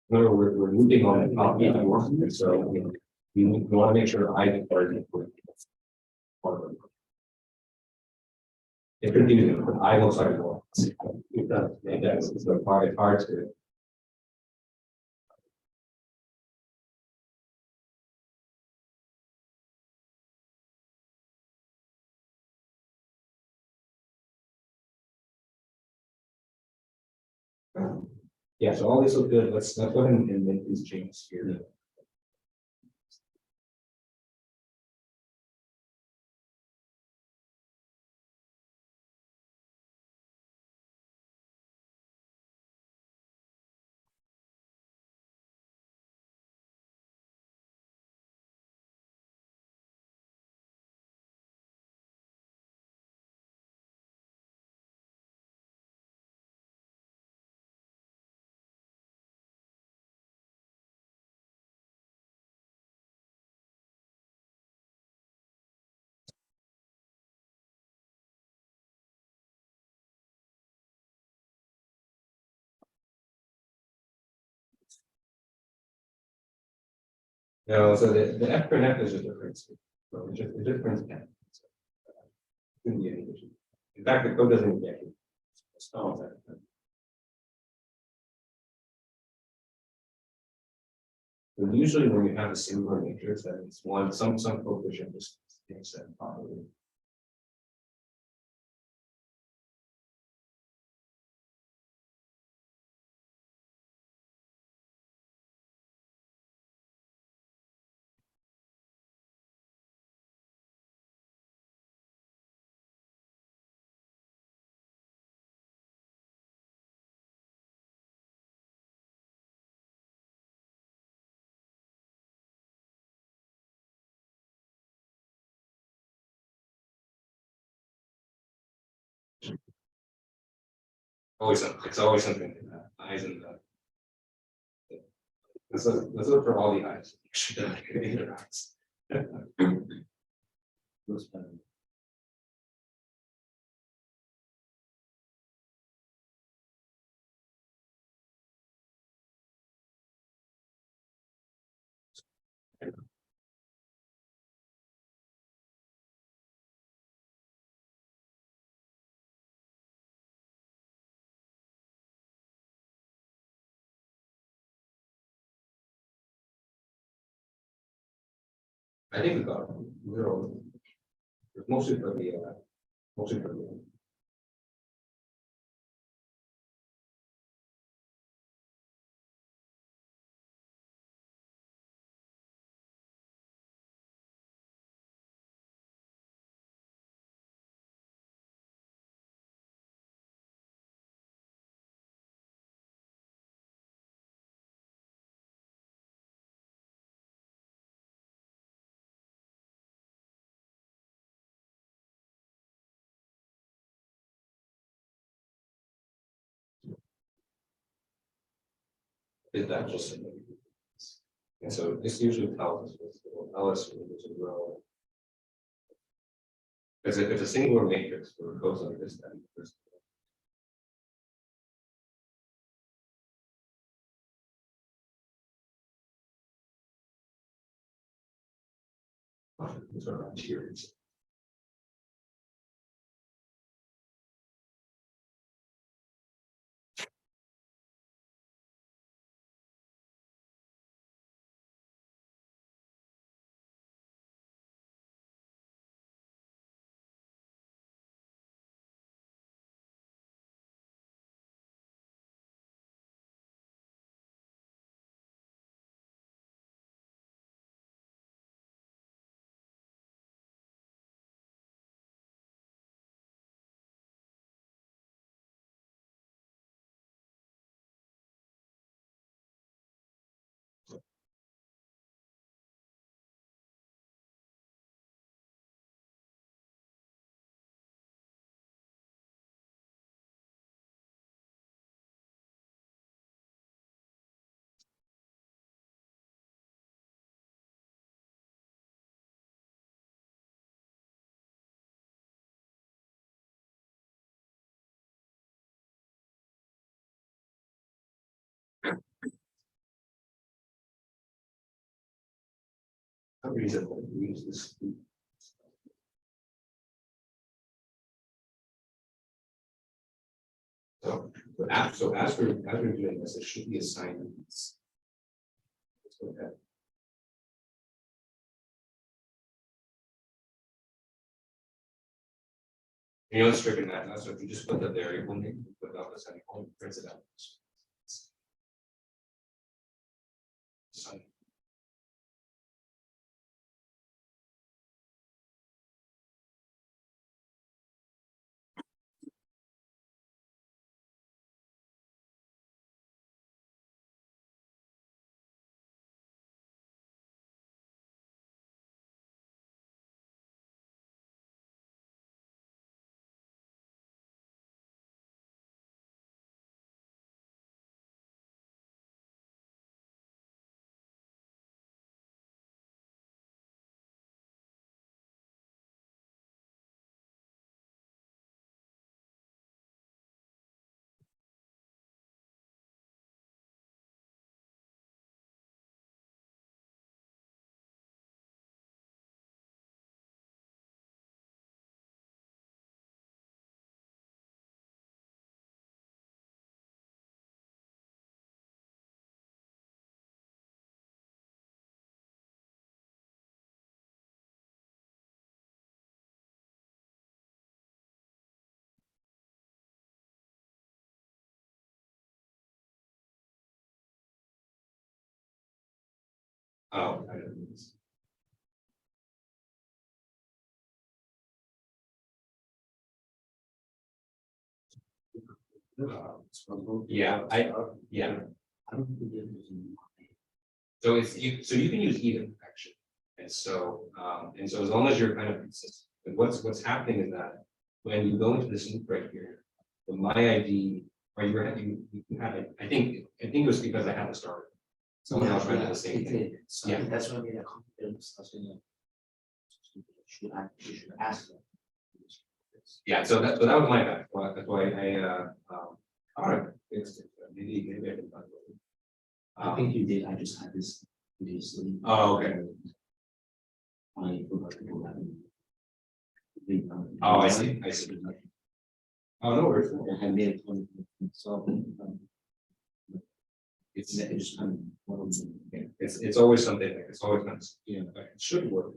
No, we're moving on the top, and so you want to make sure I get part of it. It could be, but I looks like more. It does, it's so hard to. Yeah, so all this looks good, let's go ahead and make these changes here. No, so the F for F is just a difference. So it just prints F. Couldn't be any issue. In fact, the code doesn't get it. Oh, that. But usually when you have a singular matrix, that is one, some coefficient just takes that properly. Always something, it's always something in that eyes and the. Let's look for all the eyes. Either eyes. Those kind of- I think we got zero. Mostly for the, mostly for the. is that just? And so this usually tells us, will tell us when there's a row. Because if it's a singular matrix where it goes like this, then there's. These are around here. Some reason we use this. So as we're doing this, it should be assignments. Let's go ahead. You know, stripping that, so if you just put the variable name, without the semicolon, prints it out. So, oh, I don't know. Yeah, yeah. I don't think there's any- So it's so you can use either action. And so as long as you're kind of consistent, and what's happening is that when you go into this loop right here, the my ID, or you had it, I think it was because I had to start. Someone else ran the same it thing. did. So Yeah. that's why I made a confidence. I was gonna. You should ask them. Yeah, so that was my bad. Well, that's why I all right, fixed it. Maybe I can find it. I think you did. I just had this previously. Oh, okay. I forgot to do that. Oh, I see. Oh, no worries. I had made it. So. It's just kind of. It's always something like it's always nice. Yeah, it should work.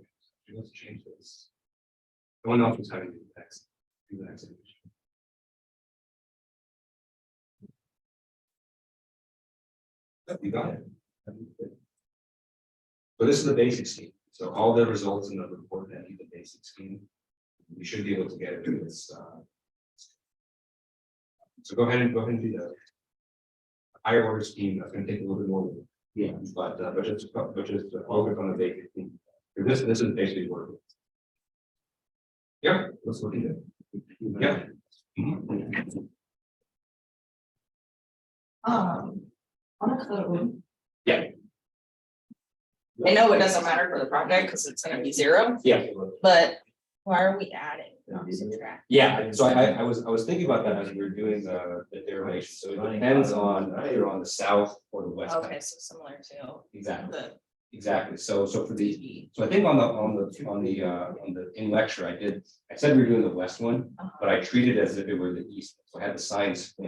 Let's change this. No one else was having to do text. Do the next image. You got it. So this is the basic scheme. So all the results in the report that need the basic scheme. We should be able to get it to this. So go ahead and do the higher order scheme. That's going to take a little bit more. Yeah. But just focus on the basic scheme. This is basically working. Yeah, let's look at it. Yeah. Mhm. On a code. Yeah. I know it doesn't matter for the project because it's gonna be 0, Yeah. but why are we adding? Not subtracting? Yeah, so I was thinking about that as we were doing the derivation, so it depends on either on the south or the west. Okay, so similar to Exactly, the exactly, so for the, so I think on the in lecture, I said we were doing the west one, but I treated it as if it were the east, so I had the signs. So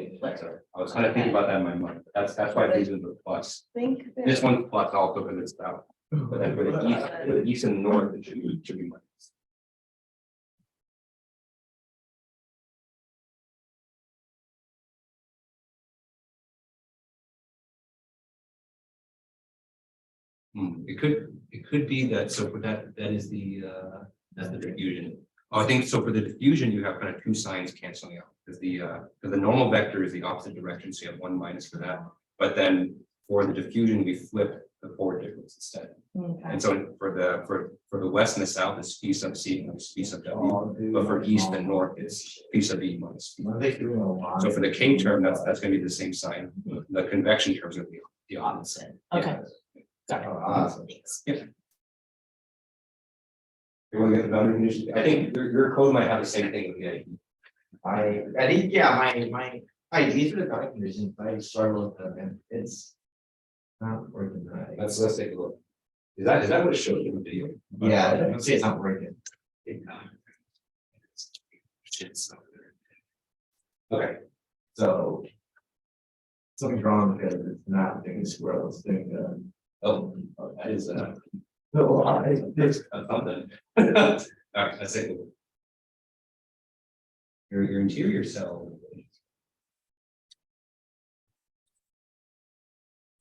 I was kind of thinking about that in my mind, but that's why these are the plus. think This one's plus also because it's south, but then for the east and north, it should be minus. It could be that, so for that is that's the diffusion. Oh, I think so for the diffusion, you have kind of two signs canceling out, because the normal vector is the opposite direction, so you have one minus for that. But then for the diffusion, we flip the forward difference instead. Okay. And so for the west and the south, it's phi sub c minus phi sub w, but for east and north, it's phi sub e minus phi. So for the K term, that's gonna be the same sign. The convection term is gonna be the opposite. Okay. Yeah. Got it. Thanks. You want to get the boundary condition? I think your code might have the same thing with the ID. I think, yeah, my ideas for the boundary conditions, I struggle with them and it's not working right. Let's take a look. Is that what it showed in the video? Yeah, I don't say it's not working. Okay, So something's wrong because it's not thinking squirrel, it's thinking, oh, that is no, it's something. All right, let's take a look. Your interior cell.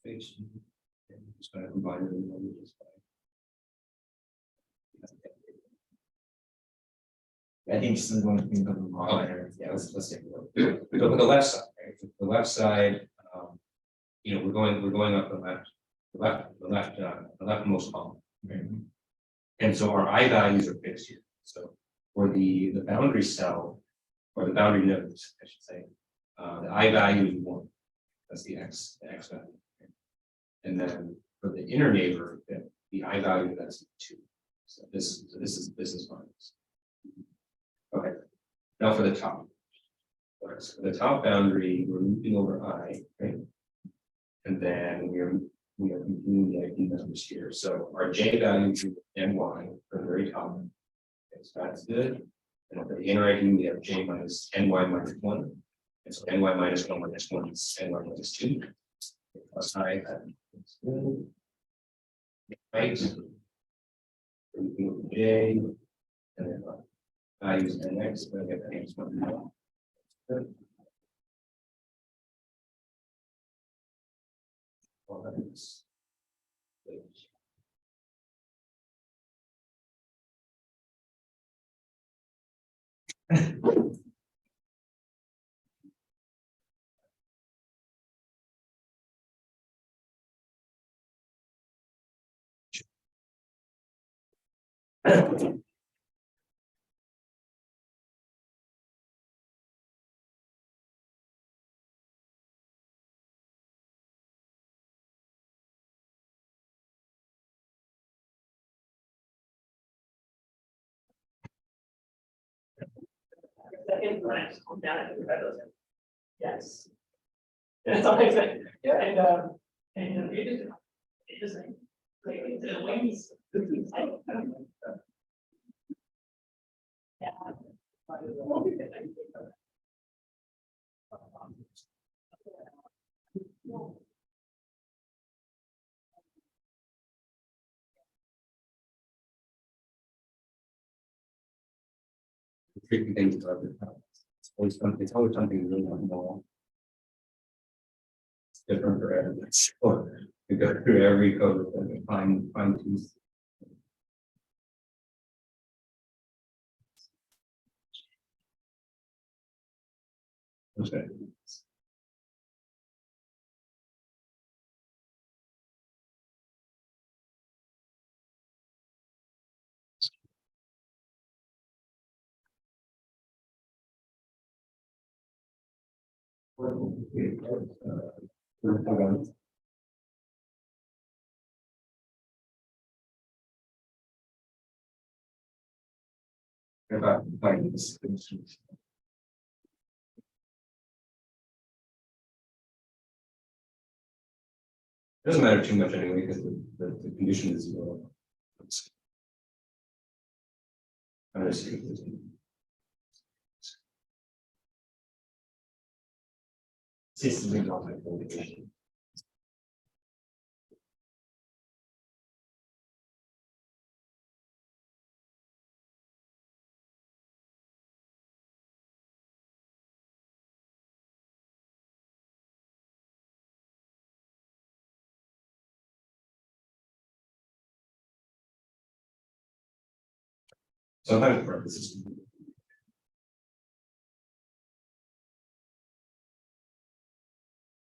Just gonna combine them. I think this is one thing that I'm wrong here. Yeah, let's take a look. We go to the left side, right? The left side, we're going up the leftmost column. And so our I values are fixed here. So for the boundary cell, or the boundary nodes, I should say, the I value is 1. That's the x value. And then for the inner neighbor, the I value that's 2. So this is minus. Okay. Now for the top. All right, so for the top boundary, we're moving over I, right? And then we are continuing the ID numbers here. So our J value is NY for the very top. Okay, so that's good. And for the inner ID, we have J minus NY minus 1. And so NY minus 1 minus 1 is NY minus 2. Plus I, that's good. Right. We move J, and then I use NX, but I get the next one. Good. Well, that is good. Yes. It's always like, yeah, and it is like the wings. Yeah. Tricky things about it. It's always something we really don't know. It's different for everyone. So we go through every code and fine tune. Okay. About this. Doesn't matter too much anyway, because the condition is. I'm just. System of my publication. Sometimes purposes.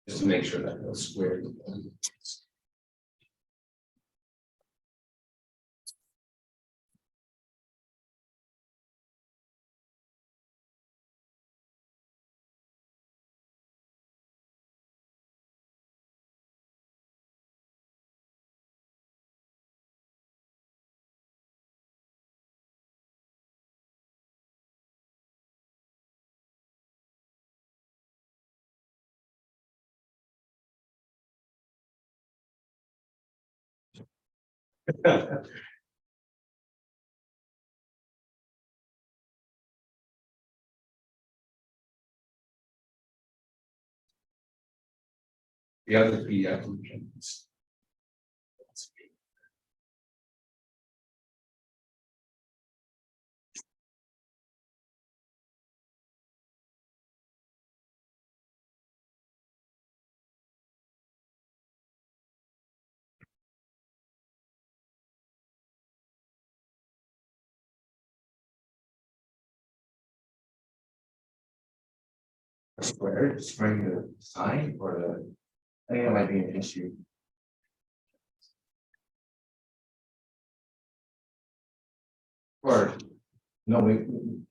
Just to make sure that those squared. The other three applications. Square, just trying to sign or I think that might be an issue. Or, no,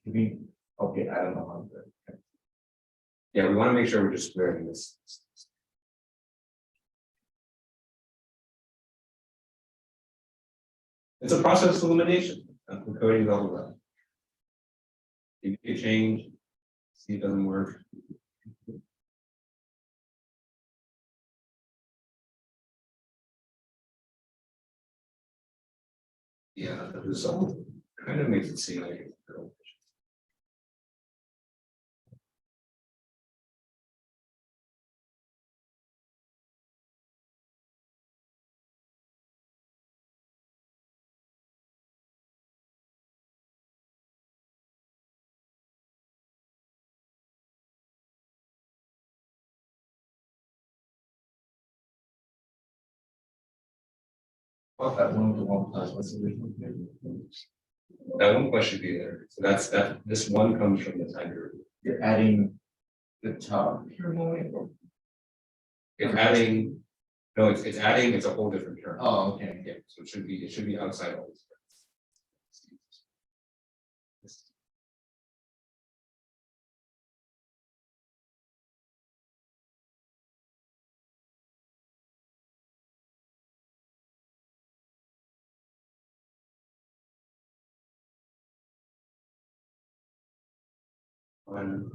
we, okay, I don't know how to. Yeah, we want to make sure we're just squaring this. It's a process of elimination. The coding is all about. You can change, see it doesn't work. Yeah, the result kind of makes it seem like it's real. Well, that one with the one plus, what's the original? That one plus should be there. So that's that. This one comes from the time period. You're adding the top, you're moving. It's adding. No, it's adding. It's a whole different term. Oh, okay. Yeah, so it should be outside all this. One.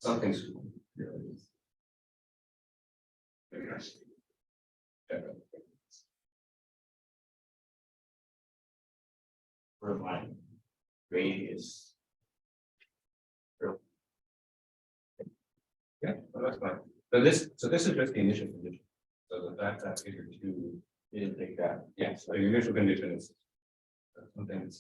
Something's. Very nice. For my grade is. Yeah, well, that's fine. So this is just the initial condition. So that's figure two, You didn't take that. yes, so your initial condition is. Something.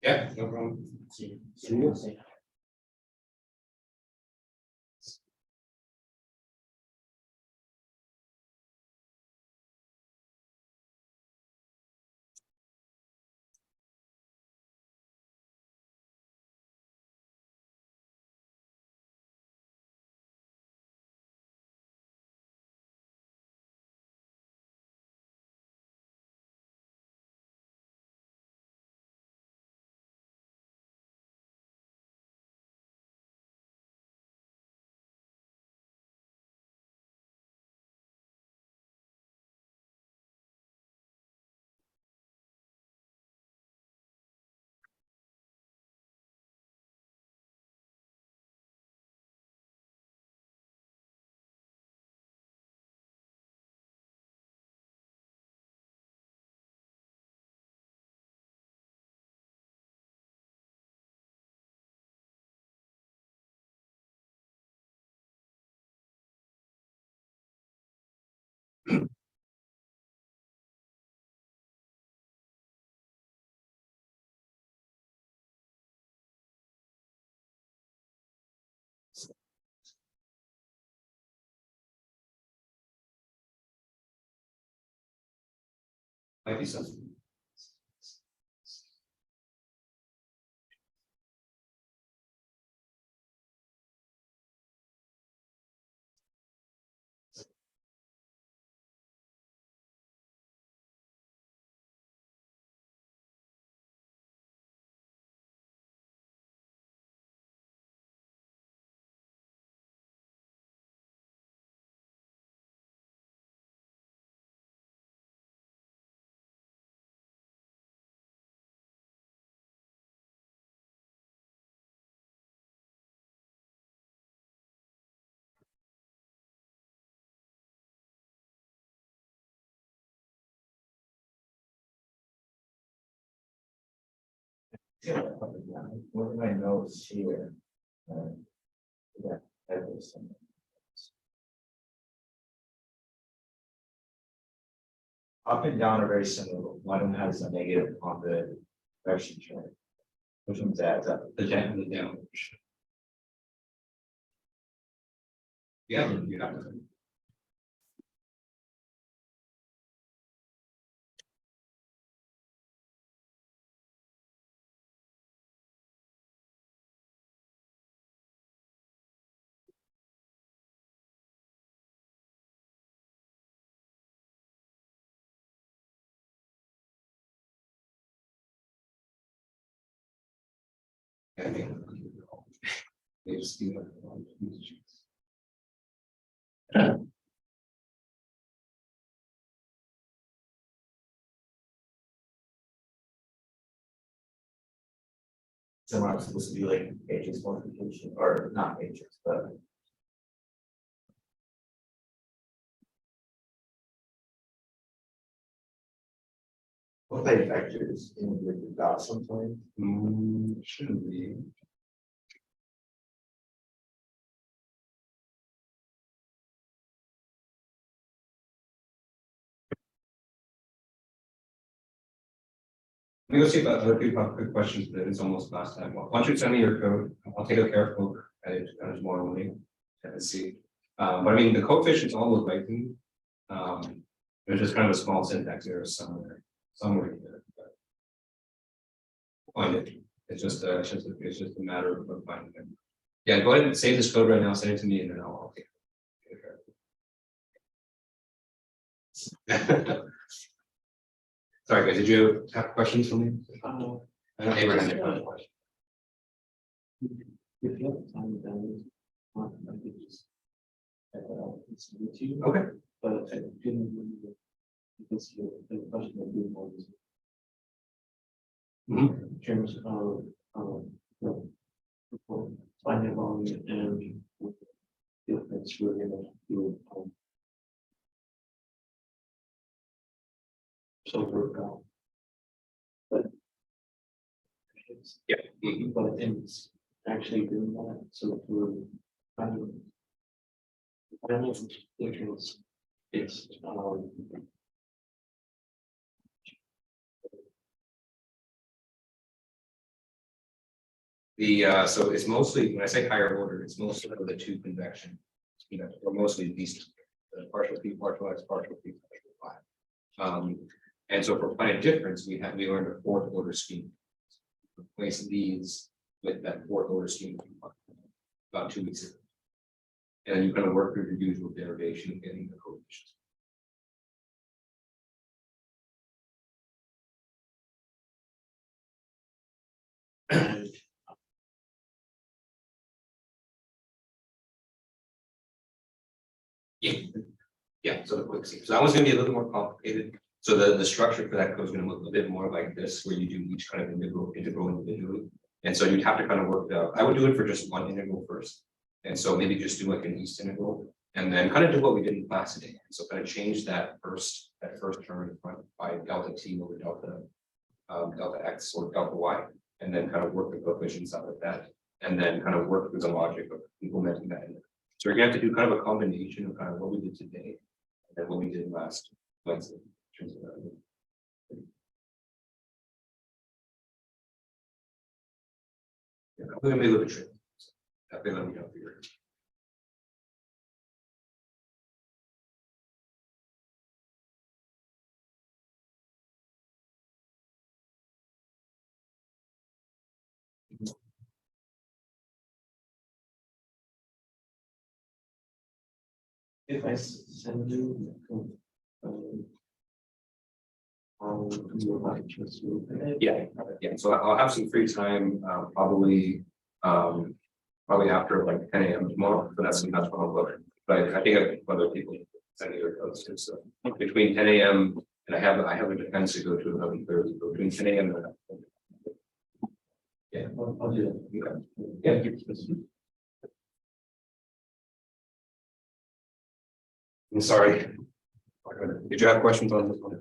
Yeah, no problem. See you. Might be something. What are my notes here? Yeah, that was some. Up and down are very similar. One of them has a negative on the direction chart. Which one's that? The down and the down. Yeah, you have to. I think they just do it. So I'm supposed to be like matrix multiplication or not matrix, but. Multi-factors in with the dot sometimes. Shouldn't be. Let me go see if other people have quick questions, but it's almost last time. Why don't you send me your code? I'll take a careful look at it kind of tomorrow morning and see. But I mean, the coefficients all look like them. There's just kind of a small syntax error somewhere here. But find it. It's just a matter of finding it. Yeah, go ahead and save this code right now, send it to me, and then I'll take it. Sorry, guys, did you have questions for me? I know Abraham did have a question. If you have time, then I could just check that out and send it to you. Okay. But I didn't really, because the question of doing all this. In terms of the report, finding volume and if it's really gonna do so work out. But it's Yeah. but it's actually doing that, so for finding difference, it's So it's mostly, when I say higher order, it's mostly for the two convection. Or mostly these two, partial P, partial X, partial P, partial Y. And so for finite difference, we learned a fourth order scheme. Replace these with that fourth order scheme about 2 weeks ago. And then you kind of work through the usual derivation of getting the coefficients. Yeah, so the quick scheme. So that one's gonna be a little more complicated. So the structure for that code is gonna look a bit more like this, where you do each kind of integral individually. And so you'd have to kind of work out. I would do it for just one integral first. And so maybe just do like an east integral and then kind of do what we did in class today. So kind of change that first term in front by delta t over delta x or delta y, and then kind of work the coefficients out of that, and then kind of work through the logic of implementing that. So you're gonna have to do kind of a combination of kind of what we did today and then what we did last Wednesday. In terms of that. Yeah, I'm gonna be a little bit tricky. I feel like we don't figure it. if I send you. You like just Yeah, so I'll have some free time, probably after like 10 a.m. tomorrow, but that's what I'll look. But I think I have other people sending their codes too, so between 10 a.m. and I have a defense to go to 11:30, but between 10 a.m. and yeah, I'll do that. yeah. I'm sorry. Did you have questions on this one?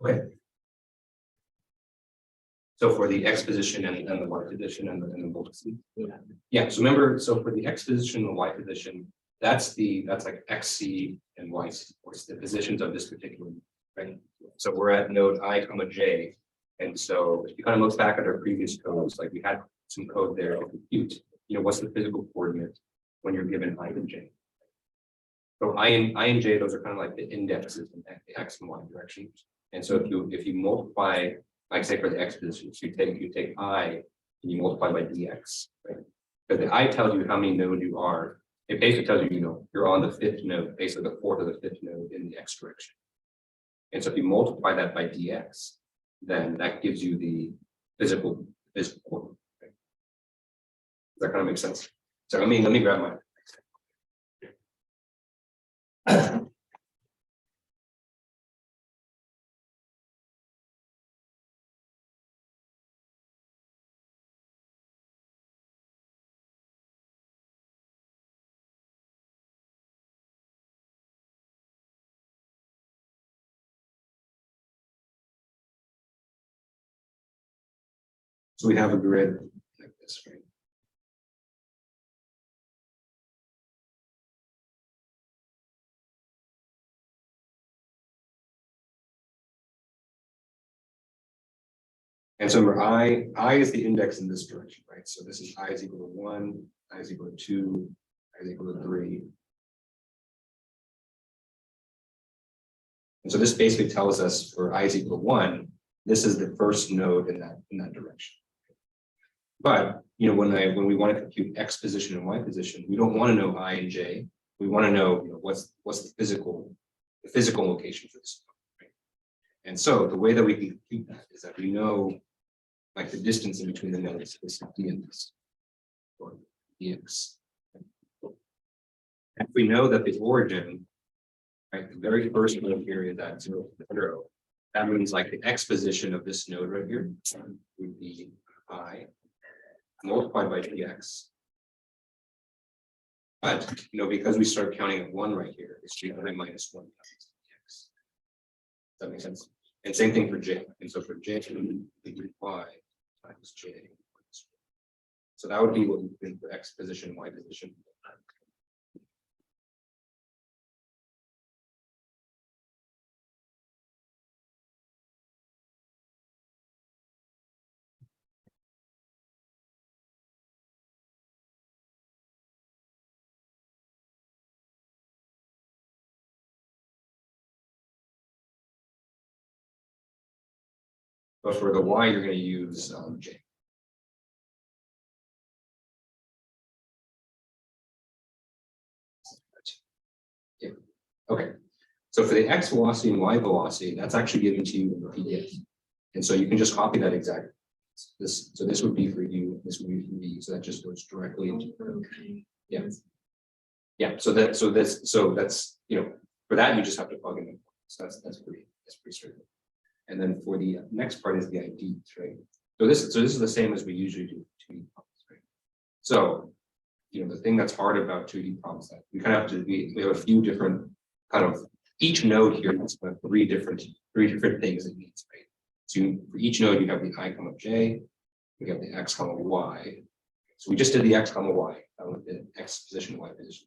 Okay. So for the x position and the y position and the multiplicity. Yeah, so remember, so for the x position and the y position, that's like xc and yc, or it's the positions of this particular, right? So we're at node I comma j. And so if you kind of look back at our previous codes, like we had some code there to compute, what's the physical coordinate when you're given I and j. So I and j, those are kind of like the indexes in the x and y direction. And so if you multiply, like say for the x position, so you take I and you multiply by dx, right? But the I tells you how many nodes you are. It basically tells you, you're on the fifth node, basically the fourth or the fifth node in the x direction. And so if you multiply that by dx, then that gives you the physical coordinate. Right? Does that kind of make sense? So let me grab my. So we have a grid like this, right? And so remember, I is the index in this direction, right? So this is I is equal to 1, I is equal to 2, I is equal to 3. And so this basically tells us for I is equal to 1, this is the first node in that direction. But when we want to compute x position and y position, we don't want to know I and j. We want to know, what's the physical location for this node, right? And so the way that we can compute that is that we know like the distance in between the nodes is d and this, or dx. And we know that the origin, right, the very first node here is at 0, 0. That means like the x position of this node right here would be I multiplied by dx. But because we start counting at 1 right here, it's I minus 1 times dx. Does that make sense? And same thing for j. And so for j, we do y times j. So that would be what we've been for x position, y position. But for the y, you're going to use j. Yeah. Okay. So for the x velocity and y velocity, that's actually given to you in the PDF. And so you can just copy that exactly. So this would be for you, this would be for me. So that just goes directly into yeah. Yeah. So that's for that you just have to plug in. So that's pretty straightforward. And then for the next part is the IDs, right? So this is the same as we usually do 2D problems, right? So the thing that's hard about 2D problems that we kind of have to we have a few different kind of each node here has kind of three different things it needs, right? So for each node you have the I comma j, we have the x comma y. So we just did the x comma y, that was the x position, y position.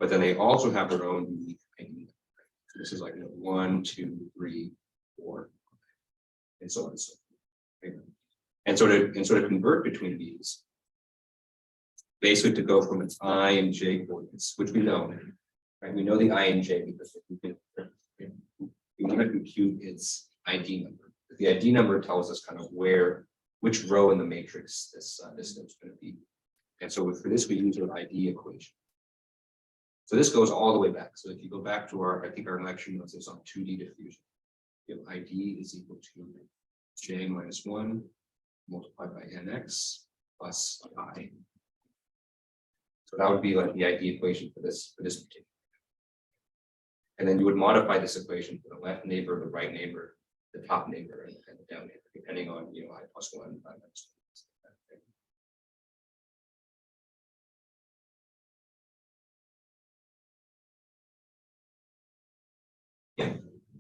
But then they also have their own unique ID. So this is like 1, 2, 3, 4, and so on and so forth. Okay? And so to convert between these, basically to go from its I and j coordinates, which we know, right? We know the I and j because we want to compute its ID number. The ID number tells us kind of which row in the matrix this is going to be. And so for this, we use an ID equation. So this goes all the way back. So if you go back to I think our lecture notes is on 2D diffusion. You have ID is equal to j minus 1 multiplied by nx plus I. So that would be like the ID equation for this particular. And then you would modify this equation for the left neighbor, the right neighbor, the top neighbor, and the down neighbor, depending on I plus 1, I minus 1. Yeah.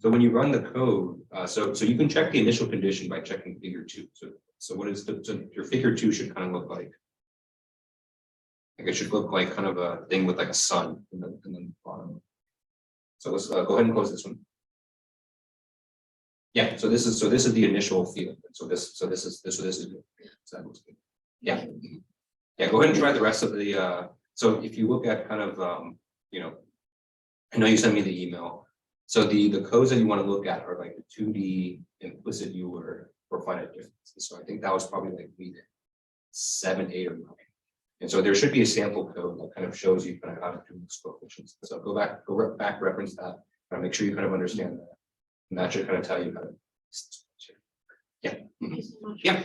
So when you run the code, so you can check the initial condition by checking figure 2. So what is so your figure 2 should kind of look like. Like it should look like kind of a thing with like a sun in the bottom. So let's go ahead and close this one. Yeah, so this is the initial field. So this is good. So that looks good. Yeah. Yeah, go ahead and try the rest of the so if you look at kind of you know, I know you sent me the email. So the codes that you want to look at are like the 2D implicit Euler for finite difference. So I think that was probably like we did 7, 8, or 9. And so there should be a sample code that kind of shows you kind of how to do these coefficients. So go back, reference that, and make sure you kind of understand that. And that should kind of tell you how to. Yeah. Mhm. Yeah.